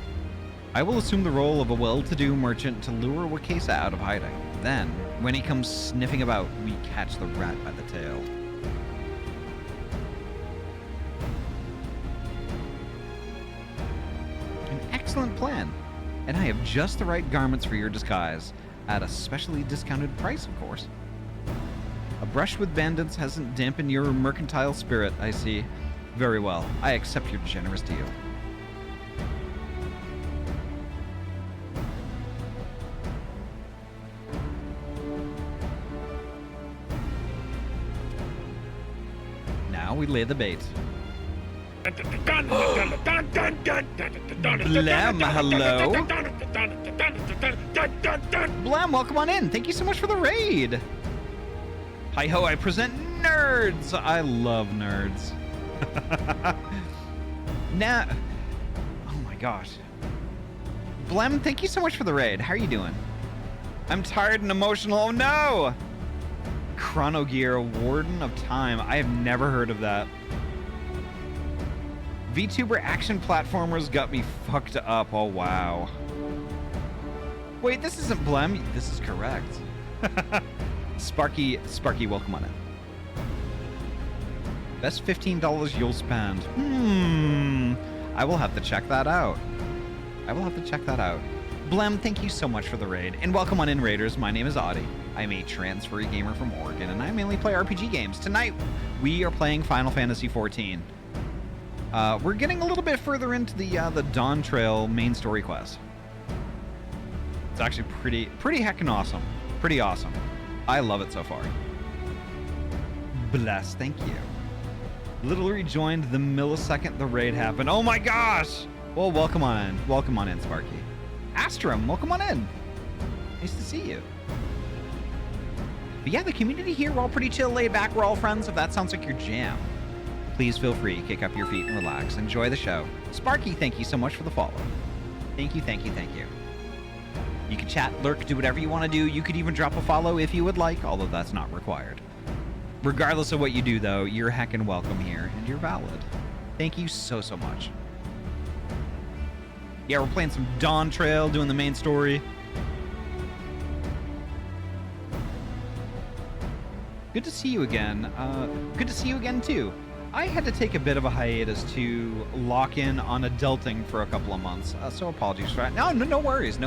I will assume the role of a well-to-do merchant to lure Wakesa out of hiding. Then, when he comes sniffing about, we catch the rat by the tail. An excellent plan, and I have just the right garments for your disguise. At a specially discounted price, of course. A brush with bandits hasn't dampened your mercantile spirit, I see. Very well. I accept your generous deal. Now we lay the bait. Blam, hello. Blam, welcome on in. Thank you so much for the raid. Hi ho, I present nerds. I love nerds. Nah. Oh my gosh. Blam, thank you so much for the raid. How are you doing? I'm tired and emotional. Oh no! Chronogear, Warden of Time. I have never heard of that. VTuber action platformers got me fucked up. Oh wow. Wait, this isn't Blem. This is correct. Sparky, welcome on in. Best $15 you'll spend. I will have to check that out. Blem, thank you so much for the raid. And welcome on in, raiders. My name is Ahty. I'm a transferee gamer from Oregon, and I mainly play RPG games. Tonight, we are playing Final Fantasy XIV. We're getting a little bit further into the Dawntrail main story quest. It's actually pretty heckin' awesome. Pretty awesome. I love it so far. Bless, thank you. Literally rejoined the millisecond the raid happened. Oh my gosh! Well, welcome on in. Welcome on in, Sparky. Astrum, welcome on in. Nice to see you. But yeah, the community here, we're all pretty chill, laid back. We're all friends. If that sounds like your jam, please feel free, kick up your feet and relax. Enjoy the show. Sparky, thank you so much for the follow. Thank you. You can chat, lurk, do whatever you want to do. You could even drop a follow if you would like, although that's not required. Regardless of what you do, though, you're heckin' welcome here, and you're valid. Thank you so much. Yeah, we're playing some Dawntrail, doing the main story. Good to see you again. Good to see you again, too. I had to take a bit of a hiatus to lock in on adulting for a couple of months, so apologies for that. No worries.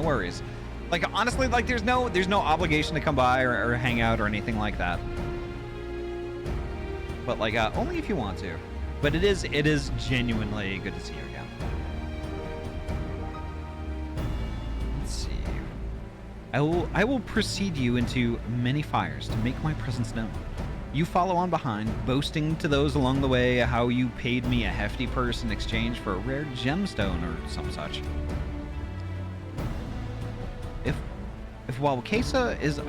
Like, honestly, like, there's no obligation to come by or hang out or anything like that. But, like, only if you want to. But it is genuinely good to see you again. Let's see. I will precede you into many fires to make my presence known. You follow on behind, boasting to those along the way how you paid me a hefty purse in exchange for a rare gemstone or some such. If while Kesa is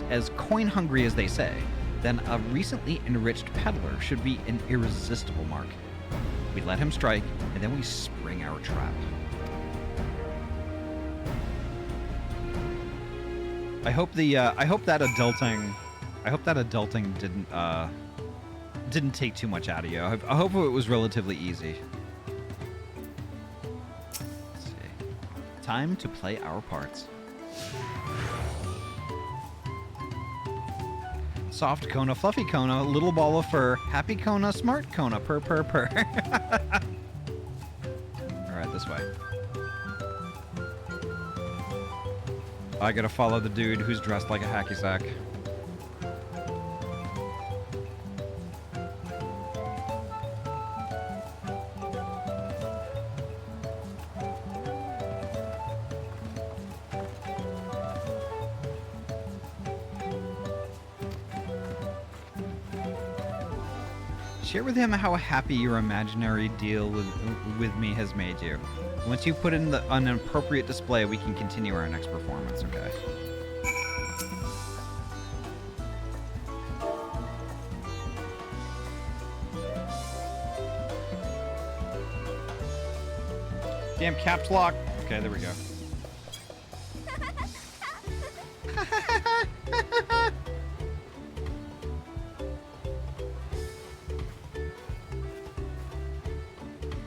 as coin hungry as they say, then a recently enriched peddler should be an irresistible mark. We let him strike, and then we spring our trap. I hope that adulting didn't take too much out of you. I hope it was relatively easy. Let's see. Time to play our parts. Soft Kona, fluffy Kona, little ball of fur, happy Kona, smart Kona, purr. Alright, this way. I gotta follow the dude who's dressed like a hacky sack. Share with him how happy your imaginary deal with me has made you. Once you put in an appropriate display, we can continue our next performance, okay? Damn caps lock. Okay, there we go.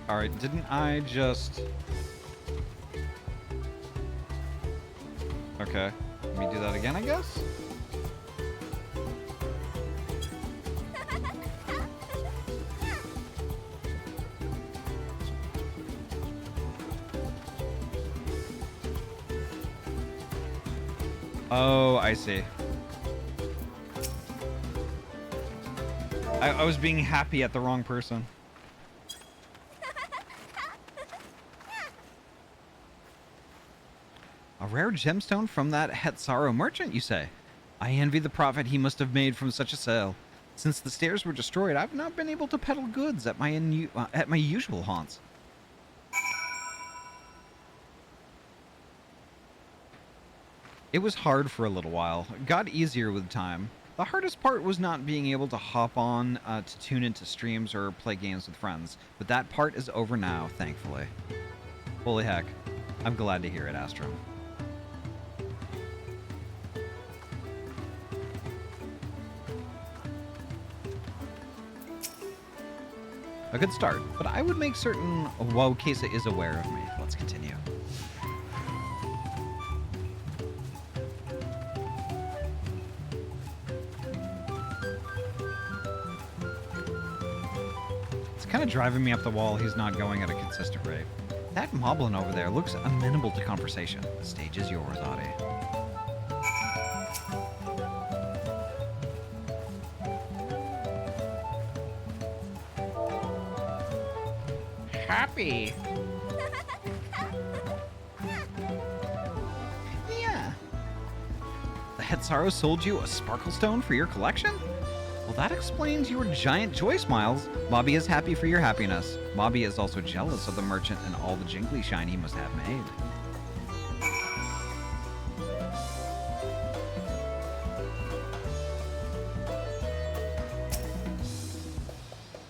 Alright, didn't I just... Okay, let me do that again, I guess? Oh, I see. I was being happy at the wrong person. A rare gemstone from that Hetsaro merchant, you say? I envy the profit he must have made from such a sale. Since the stairs were destroyed, I've not been able to peddle goods at my usual haunts. It was hard for a little while. It got easier with time. The hardest part was not being able to hop on to tune into streams or play games with friends, but that part is over now, thankfully. Holy heck. I'm glad to hear it, Astro. A good start, but I would make certain Kesa is aware of me. Let's continue. It's kind of driving me up the wall he's not going at a consistent rate. That moblin over there looks amenable to conversation. The stage is yours, Ahty. Happy. Yeah. The Hetsaro sold you a sparkle stone for your collection? Well, that explains your giant joy smiles. Mobby is happy for your happiness. Mobby is also jealous of the merchant and all the jingly shine he must have made.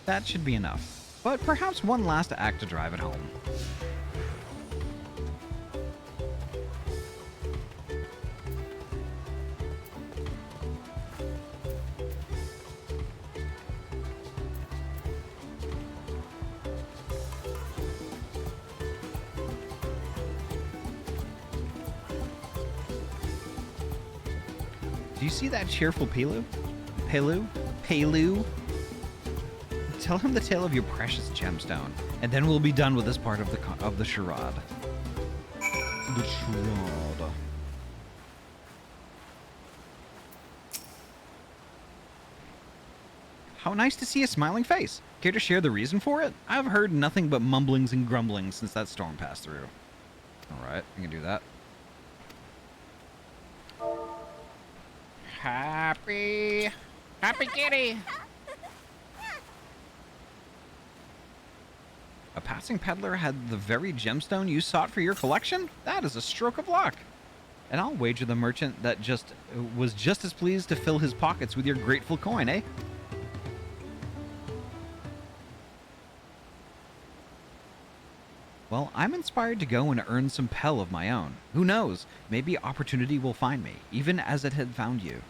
That should be enough. But perhaps one last act to drive it home. Do you see that cheerful Pelu? Pelu? Tell him the tale of your precious gemstone, and then we'll be done with this part of the charade. The charade. How nice to see a smiling face. Care to share the reason for it? I've heard nothing but mumblings and grumblings since that storm passed through. Alright, I can do that. Happy kitty! A passing peddler had the very gemstone you sought for your collection? That is a stroke of luck. And I'll wager the merchant that was just as pleased to fill his pockets with your grateful coin, eh? Well, I'm inspired to go and earn some pel of my own. Who knows? Maybe opportunity will find me, even as it had found you.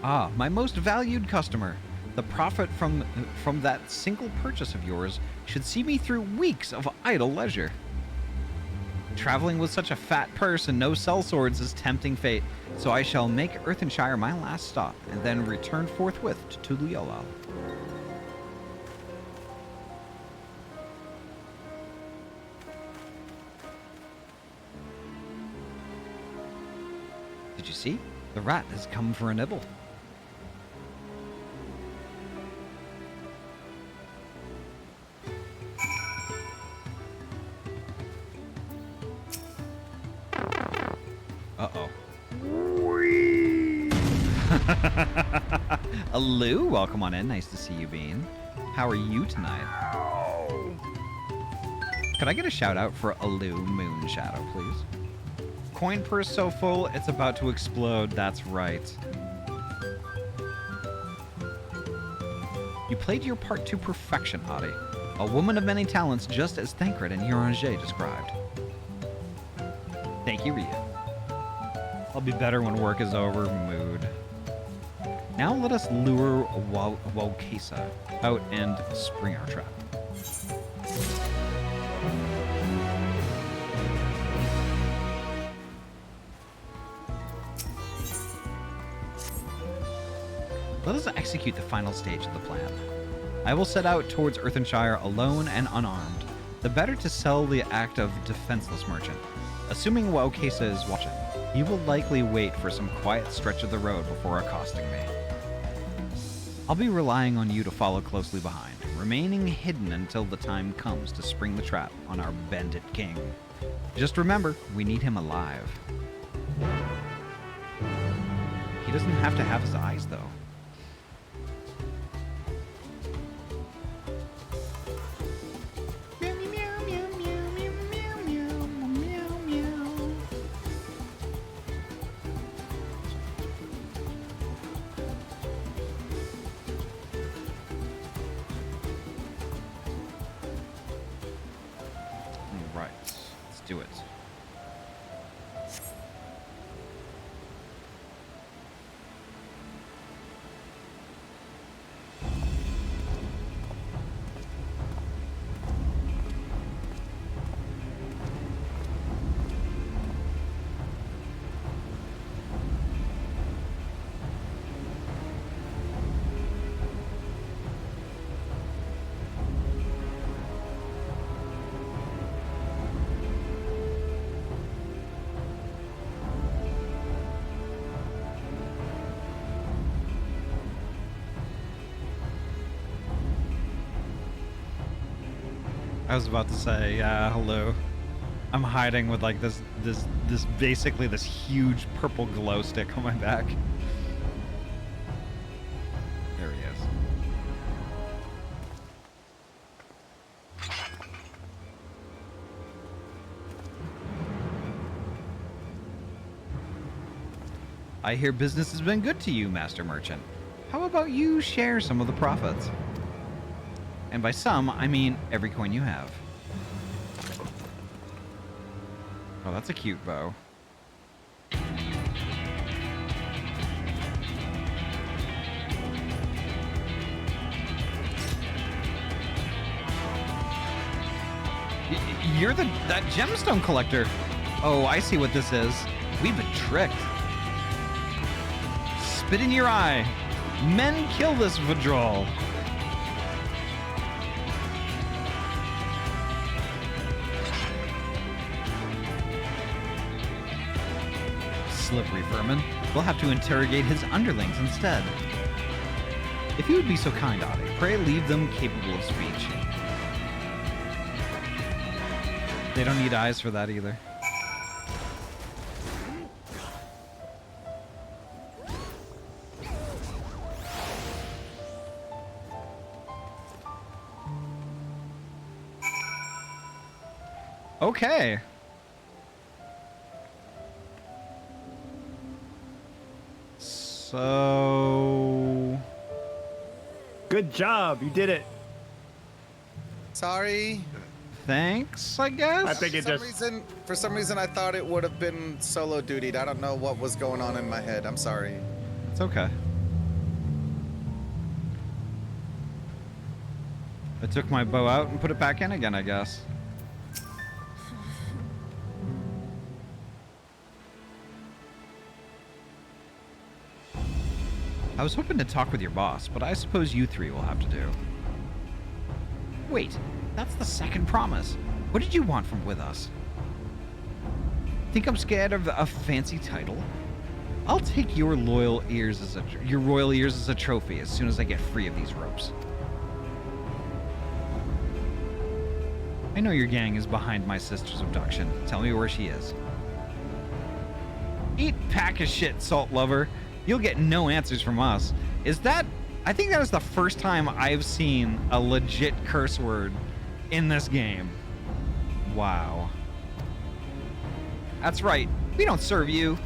Ah, my most valued customer. The profit from that single purchase of yours should see me through weeks of idle leisure. Traveling with such a fat purse and no sellswords is tempting fate, so I shall make Earthenshire my last stop, and then return forthwith to Tuliolal. Did you see? The rat has come for a nibble. Uh-oh. Aloo, welcome on in. Nice to see you, Bean. How are you tonight? Could I get a shout out for Aloo Moon Shadow, please? Coin purse so full, it's about to explode. That's right. You played your part to perfection, Ahty. A woman of many talents, just as Thancred and Uranger described. Thank you, Ryu. I'll be better when work is over. Mood. Now let us lure Wokesa out and spring our trap. Let us execute the final stage of the plan. I will set out towards Earthenshire alone and unarmed, the better to sell the act of defenseless merchant. Assuming Waukesa is watching, he will likely wait for some quiet stretch of the road before accosting me. I'll be relying on you to follow closely behind, remaining hidden until the time comes to spring the trap on our bandit king. Just remember, we need him alive. He doesn't have to have his eyes, though. Do it. I was about to say, hello. I'm hiding with like this basically this huge purple glow stick on my back. There he is. I hear business has been good to you, Master Merchant. How about you share some of the profits? And by some, I mean every coin you have. Oh, that's a cute bow. You're that gemstone collector. Oh, I see what this is. We've been tricked. Spit in your eye. Men kill this Vidrol. Slippery vermin. We'll have to interrogate his underlings instead. If you would be so kind, Ahty, pray leave them capable of speech. They don't need eyes for that either. Okay. So... Good job, you did it. Sorry. Thanks, I guess? I think it For some reason, I thought it would have been solo dutied. I don't know what was going on in my head. I'm sorry. It's okay. I took my bow out and put it back in again, I guess. I was hoping to talk with your boss, but I suppose you three will have to do. Wait, that's the second promise. What did you want from with us? Think I'm scared of a fancy title? I'll take your royal ears as a trophy as soon as I get free of these ropes. I know your gang is behind my sister's abduction. Tell me where she is. Eat pack of shit, salt lover. You'll get no answers from us. Is that... I think that is the first time I've seen a legit curse word in this game. Wow. That's right. We don't serve you.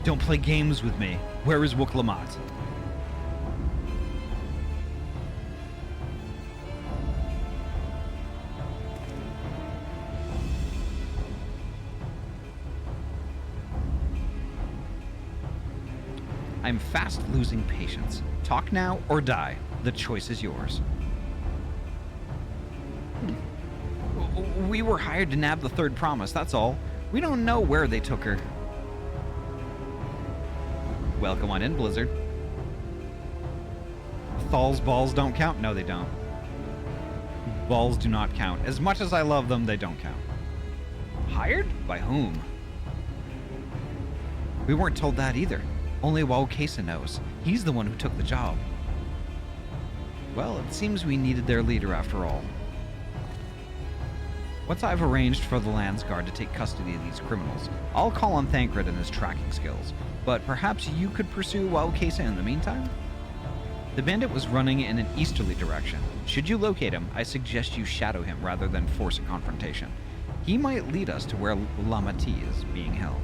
Don't play games with me. Where is Wuk-Lamat? I'm fast losing patience. Talk now or die. The choice is yours. We were hired to nab the third promise, that's all. We don't know where they took her. Welcome on in, Blizzard. Thal's balls don't count? No, they don't. Balls do not count. As much as I love them, they don't count. Hired? By whom? We weren't told that either. Only Waukesa knows. He's the one who took the job. Well, it seems we needed their leader after all. Once I've arranged for the Landsguard to take custody of these criminals, I'll call on Thancred and his tracking skills. But perhaps you could pursue Waukesa in the meantime? The bandit was running in an easterly direction. Should you locate him, I suggest you shadow him rather than force a confrontation. He might lead us to where Lamati is being held.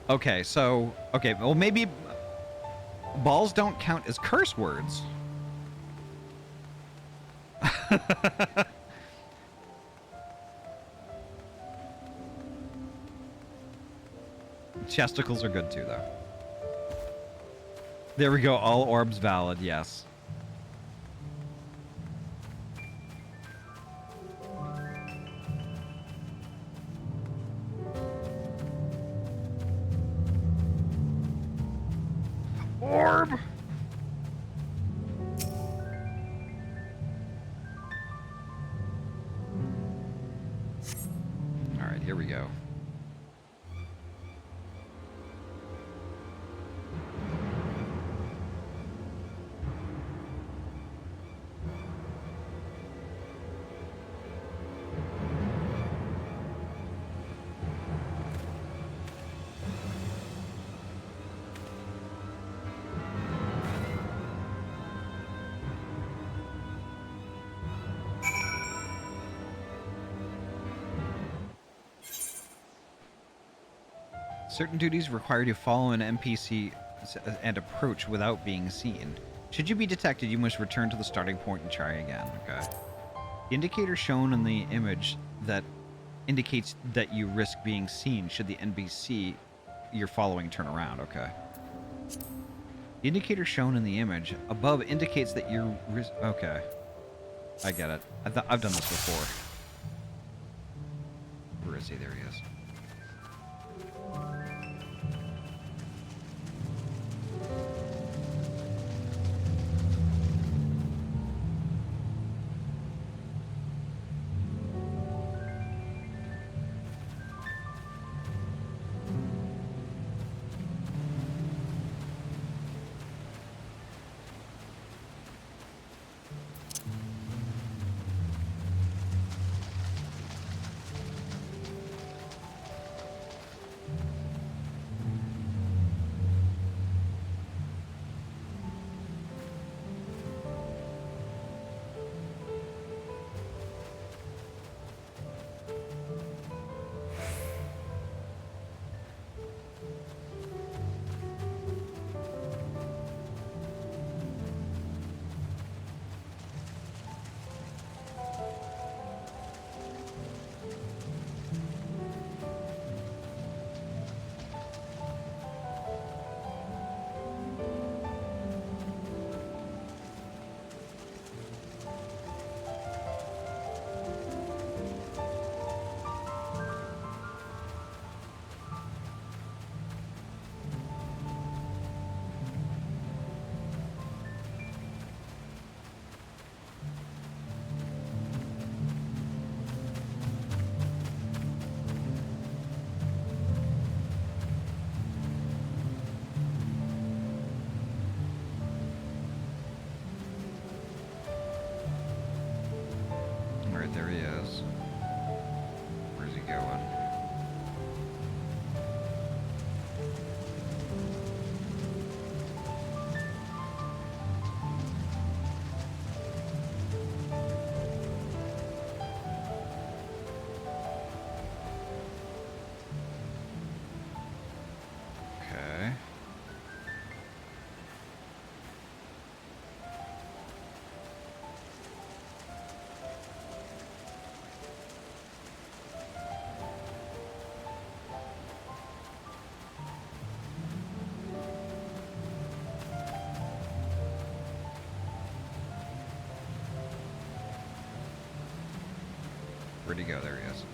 Okay, so... Okay, well maybe... Balls don't count as curse words. Chesticles are good too, though. There we go. All orbs valid. Yes. Orb. All right, here we go. Certain duties require you to follow an NPC and approach without being seen. Should you be detected, you must return to the starting point and try again. Okay. The indicator shown in the image that indicates that you risk being seen should the NPC you're following turn around. Okay. The indicator shown in the image above indicates that you're okay. I get it. I've done this before. Where is he? There he is. There he is. Where's he going? Okay. Where'd he go? There he is.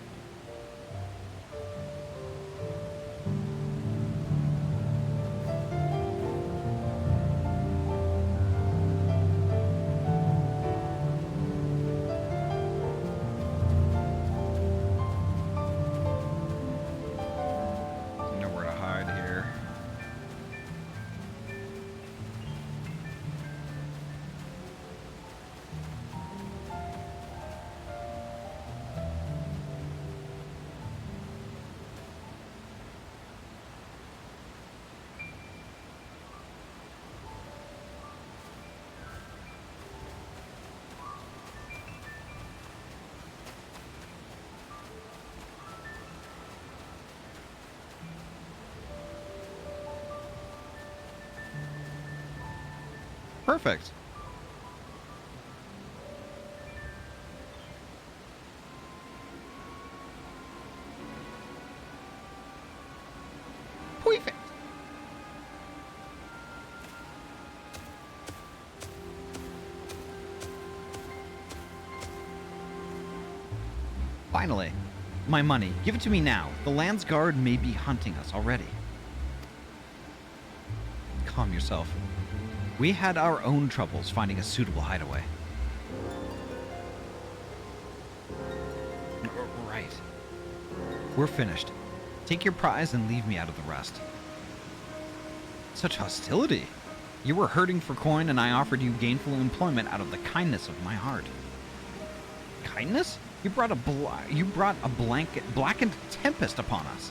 Perfect. Perfect. Finally, my money. Give it to me now. The Land's Guard may be hunting us already. Calm yourself. We had our own troubles finding a suitable hideaway. Right. We're finished. Take your prize and leave me out of the rest. Such hostility. You were hurting for coin and I offered you gainful employment out of the kindness of my heart. Kindness? You brought a blackened tempest upon us.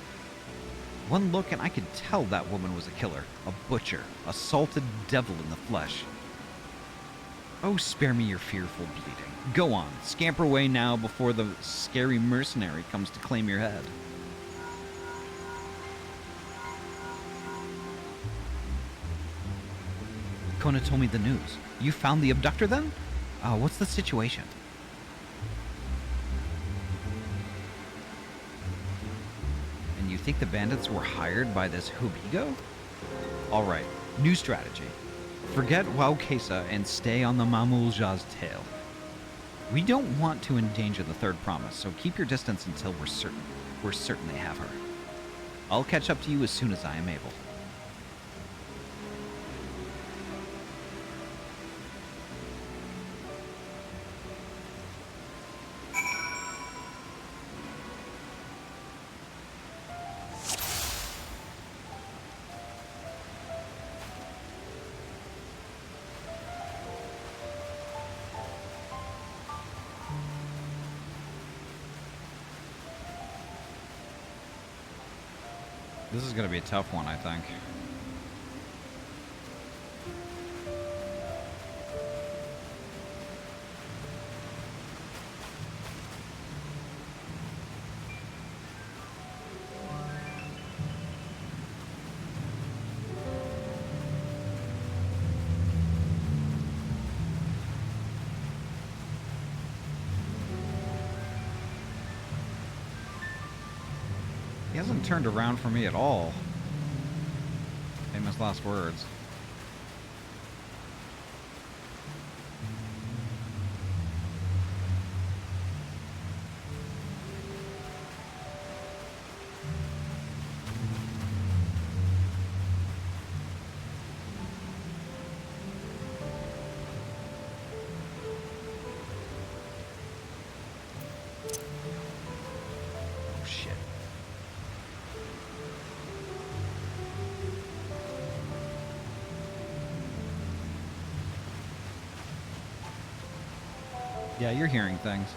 One look and I could tell that woman was a killer, a butcher, a salted devil in the flesh. Oh, spare me your fearful bleeding. Go on, scamper away now before the scary mercenary comes to claim your head. Kona told me the news. You found the abductor then? What's the situation? And you think the bandits were hired by this Hubigo? Alright, new strategy. Forget Waukesa and stay on the Mamulja's tail. We don't want to endanger the third promise, so keep your distance until we're certain they have her. I'll catch up to you as soon as I am able. This is going to be a tough one, I think. He hasn't turned around for me at all. Famous last words. Oh, shit. Yeah, you're hearing things.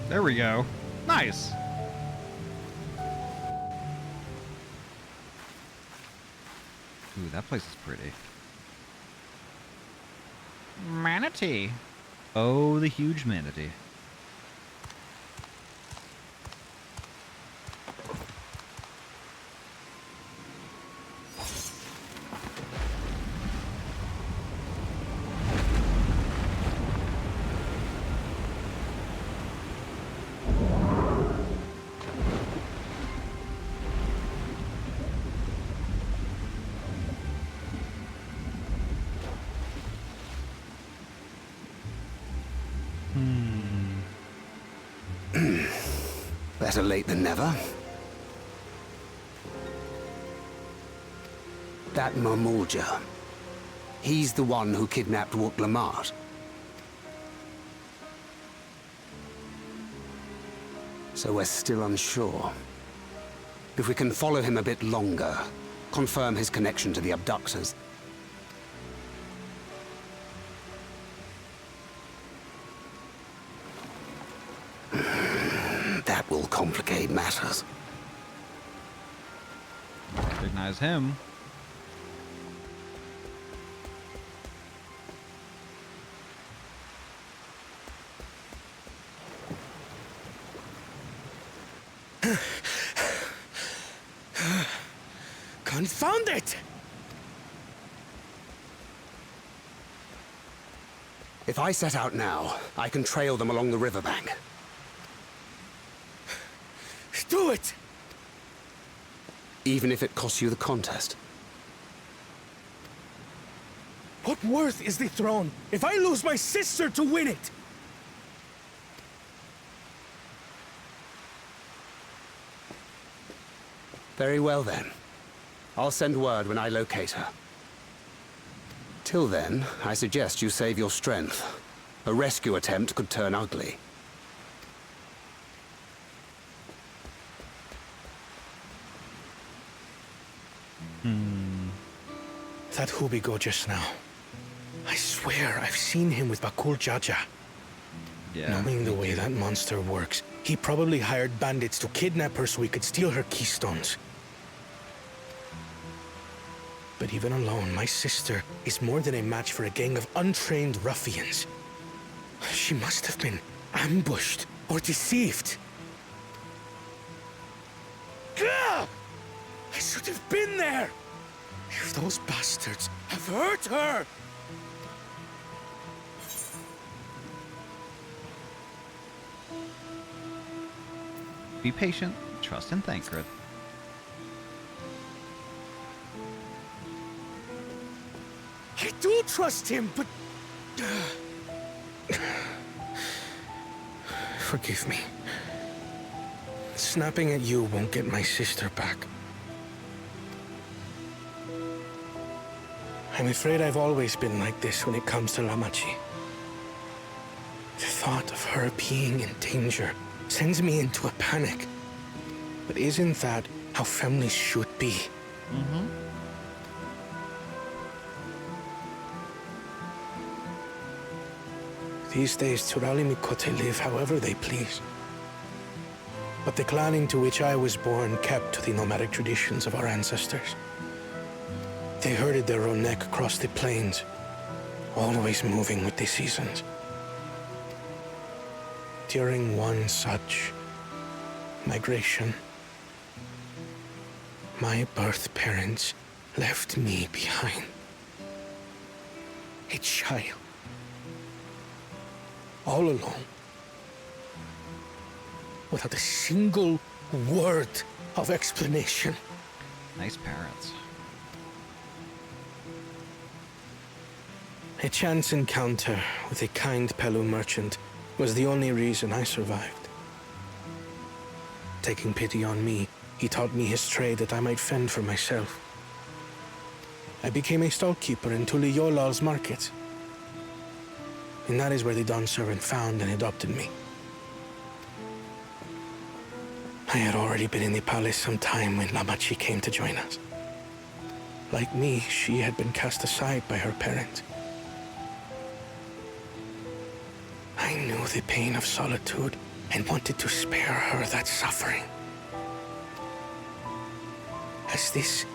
There we go. Nice. Ooh, that place is pretty. Manatee. Oh, the huge manatee. Better late than never. That Mamulja. He's the one who kidnapped Wook Lamart. So we're still unsure. If we can follow him a bit longer, confirm his connection to the abductors. That will complicate matters. Recognize him. Confound it! If I set out now, I can trail them along the riverbank. Do it! Even if it costs you the contest. What worth is the throne if I lose my sister to win it? Very well then. I'll send word when I locate her. Till then, I suggest you save your strength. A rescue attempt could turn ugly. That Hubigo just now. I swear I've seen him with Bakul Jaja. Yeah. Knowing the way that monster works, he probably hired bandits to kidnap her so he could steal her keystones. But even alone, my sister is more than a match for a gang of untrained ruffians. She must have been ambushed or deceived. Gah! I should have been there! If those bastards have hurt her! Be patient, trust and Thancred. I do trust him, but... Forgive me. Snapping at you won't get my sister back. I'm afraid I've always been like this when it comes to Lamachi. The thought of her being in danger sends me into a panic. But isn't that how families should be? Mm-hmm. These days, Turali Mikote live however they please. But the clan into which I was born kept to the nomadic traditions of our ancestors. They herded their own neck across the plains, always moving with the seasons. During one such migration, my birth parents left me behind. A child. All alone. Without a single word of explanation. Nice parents. A chance encounter with a kind Pelu merchant was the only reason I survived. Taking pity on me, he taught me his trade that I might fend for myself. I became a stallkeeper in Tuliyolal's market. And that is where the Dawn servant found and adopted me. I had already been in the palace some time when Lamachi came to join us. Like me, she had been cast aside by her parents. I knew the pain of solitude and wanted to spare her that suffering. As this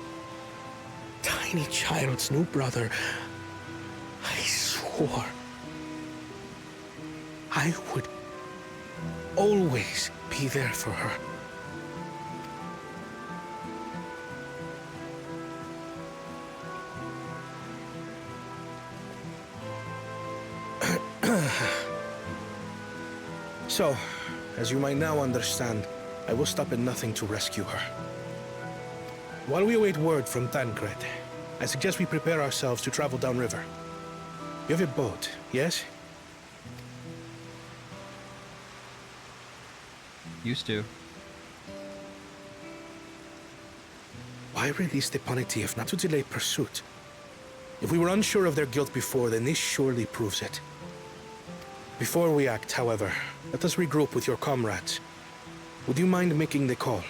tiny child's new brother, I swore I would always be there for her. So, as you might now understand, I will stop at nothing to rescue her. While we await word from Thancred, I suggest we prepare ourselves to travel downriver. You have a boat, yes? Used to. Why release the Poniti if not to delay pursuit? If we were unsure of their guilt before, then this surely proves it. Before we act, however, let us regroup with your comrades. Would you mind making the call?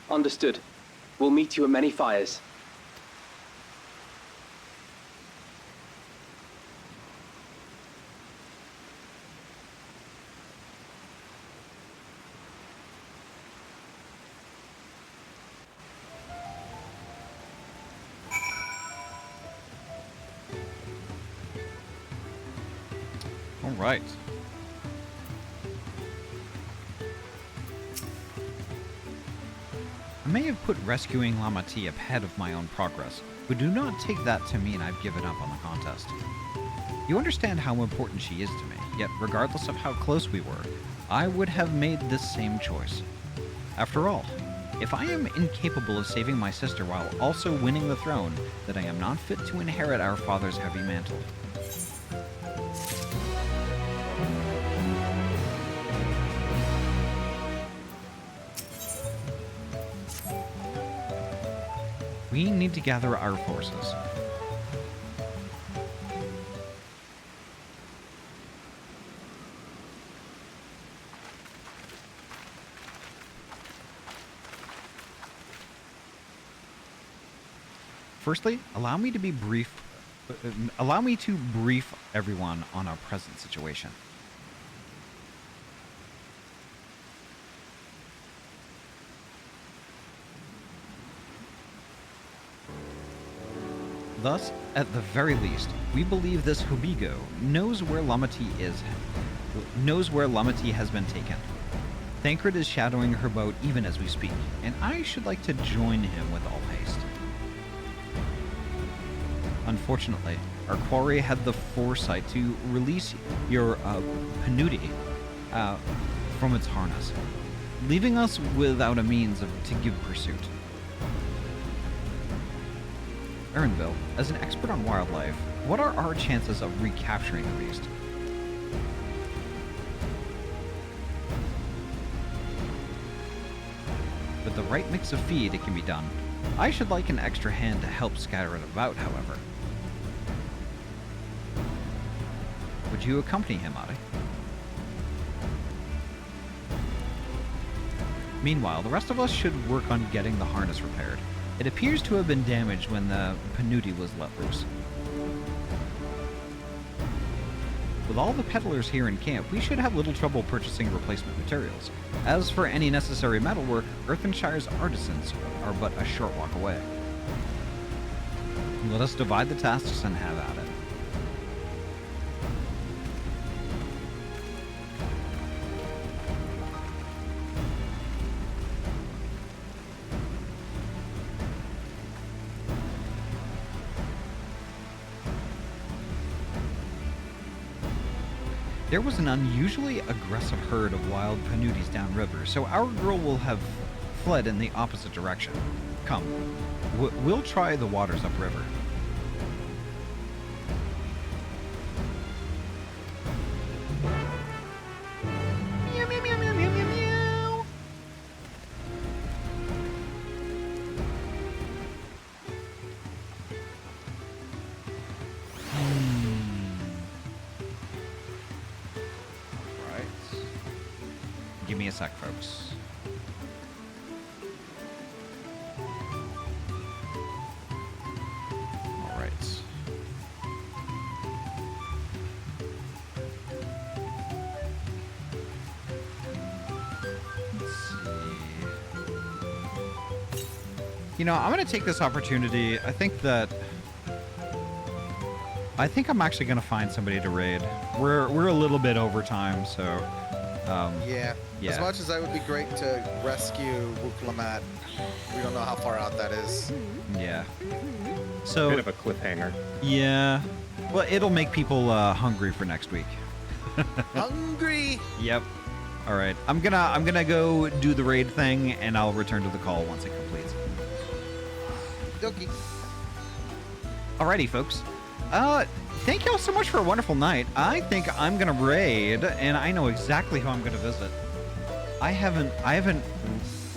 Understood. We'll meet you at Many Fires. All right. I may have put rescuing Ahty ahead of my own progress, but do not take that to mean I've given up on the contest. You understand how important she is to me, yet regardless of how close we were, I would have made this same choice. After all, if I am incapable of saving my sister while also winning the throne, then I am not fit to inherit our father's heavy mantle. We need to gather our forces. Firstly, allow me to brief everyone on our present situation. Thus, at the very least, we believe this Hubigo knows where Ahty has been taken. Thancred is shadowing her boat even as we speak, and I should like to join him with all haste. Unfortunately, our quarry had the foresight to release your Panuti from its harness, leaving us without a means to give pursuit. Erinville, as an expert on wildlife, what are our chances of recapturing the beast? With the right mix of feed, it can be done. I should like an extra hand to help scatter it about, however. Would you accompany him, Ahty? Meanwhile, the rest of us should work on getting the harness repaired. It appears to have been damaged when the Panuti was let loose. With all the peddlers here in camp, we should have little trouble purchasing replacement materials. As for any necessary metalwork, Earthenshire's artisans are but a short walk away. Let us divide the tasks and have at it. There was an unusually aggressive herd of wild Panutis downriver, so our girl will have fled in the opposite direction. Come, we'll try the waters upriver. Meow, meow, meow, meow, meow, meow, meow. Give me a sec, folks. All right. Let's see. You know, I'm going to take this opportunity. I think I'm actually going to find somebody to raid. We're a little bit over time, so... Yeah. As much as that would be great to rescue Wuklamat, we don't know how far out that is. Yeah. So bit of a cliffhanger. Yeah. Well, it'll make people hungry for next week. Hungry. Yep. All right. I'm gonna go do the raid thing, and I'll return to the call once it completes. Dokie. Alrighty, folks. Thank you all so much for a wonderful night. I think I'm gonna raid, and I know exactly who I'm gonna visit. I haven't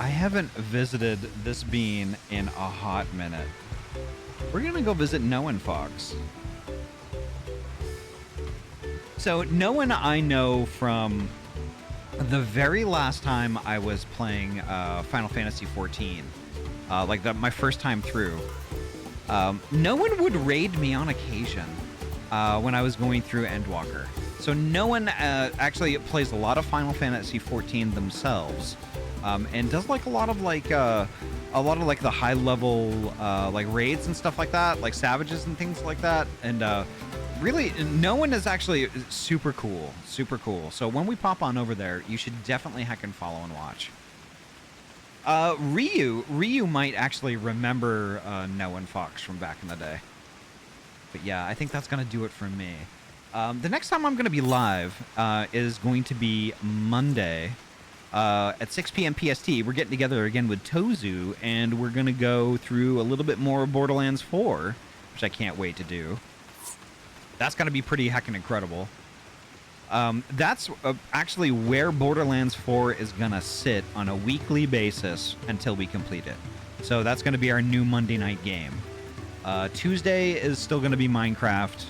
I haven't visited this bean in a hot minute. We're gonna go visit Noan Fox. So Noan I know from the very last time I was playing Final Fantasy XIV, my first time through. Noan would raid me on occasion when I was going through Endwalker. So Noan actually plays a lot of Final Fantasy XIV themselves, and does like a lot of the high level like raids and stuff like that, like Savages and things like that. And really, Noan is actually super cool, super cool. So when we pop on over there, you should definitely heckin' follow and watch. Ryu might actually remember Noan Fox from back in the day. But yeah, I think that's gonna do it for me. The next time I'm gonna be live is going to be Monday at 6 p.m. PST. We're getting together again with Tozu, and we're gonna go through a little bit more of Borderlands 4, which I can't wait to do. That's gonna be pretty heckin' incredible. That's actually where Borderlands 4 is gonna sit on a weekly basis until we complete it. So that's gonna be our new Monday night game. Tuesday is still gonna be Minecraft.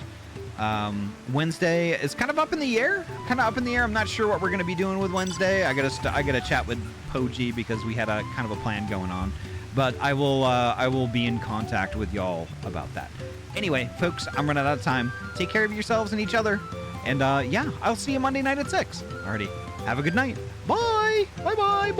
Wednesday is kind of up in the air. I'm not sure what we're gonna be doing with Wednesday. I gotta chat with Poji because we had a kind of a plan going on. But I will be in contact with y'all about that. Anyway, folks, I'm running out of time. Take care of yourselves and each other. And yeah, I'll see you Monday night at 6. Alrighty, have a good night. Bye. Bye.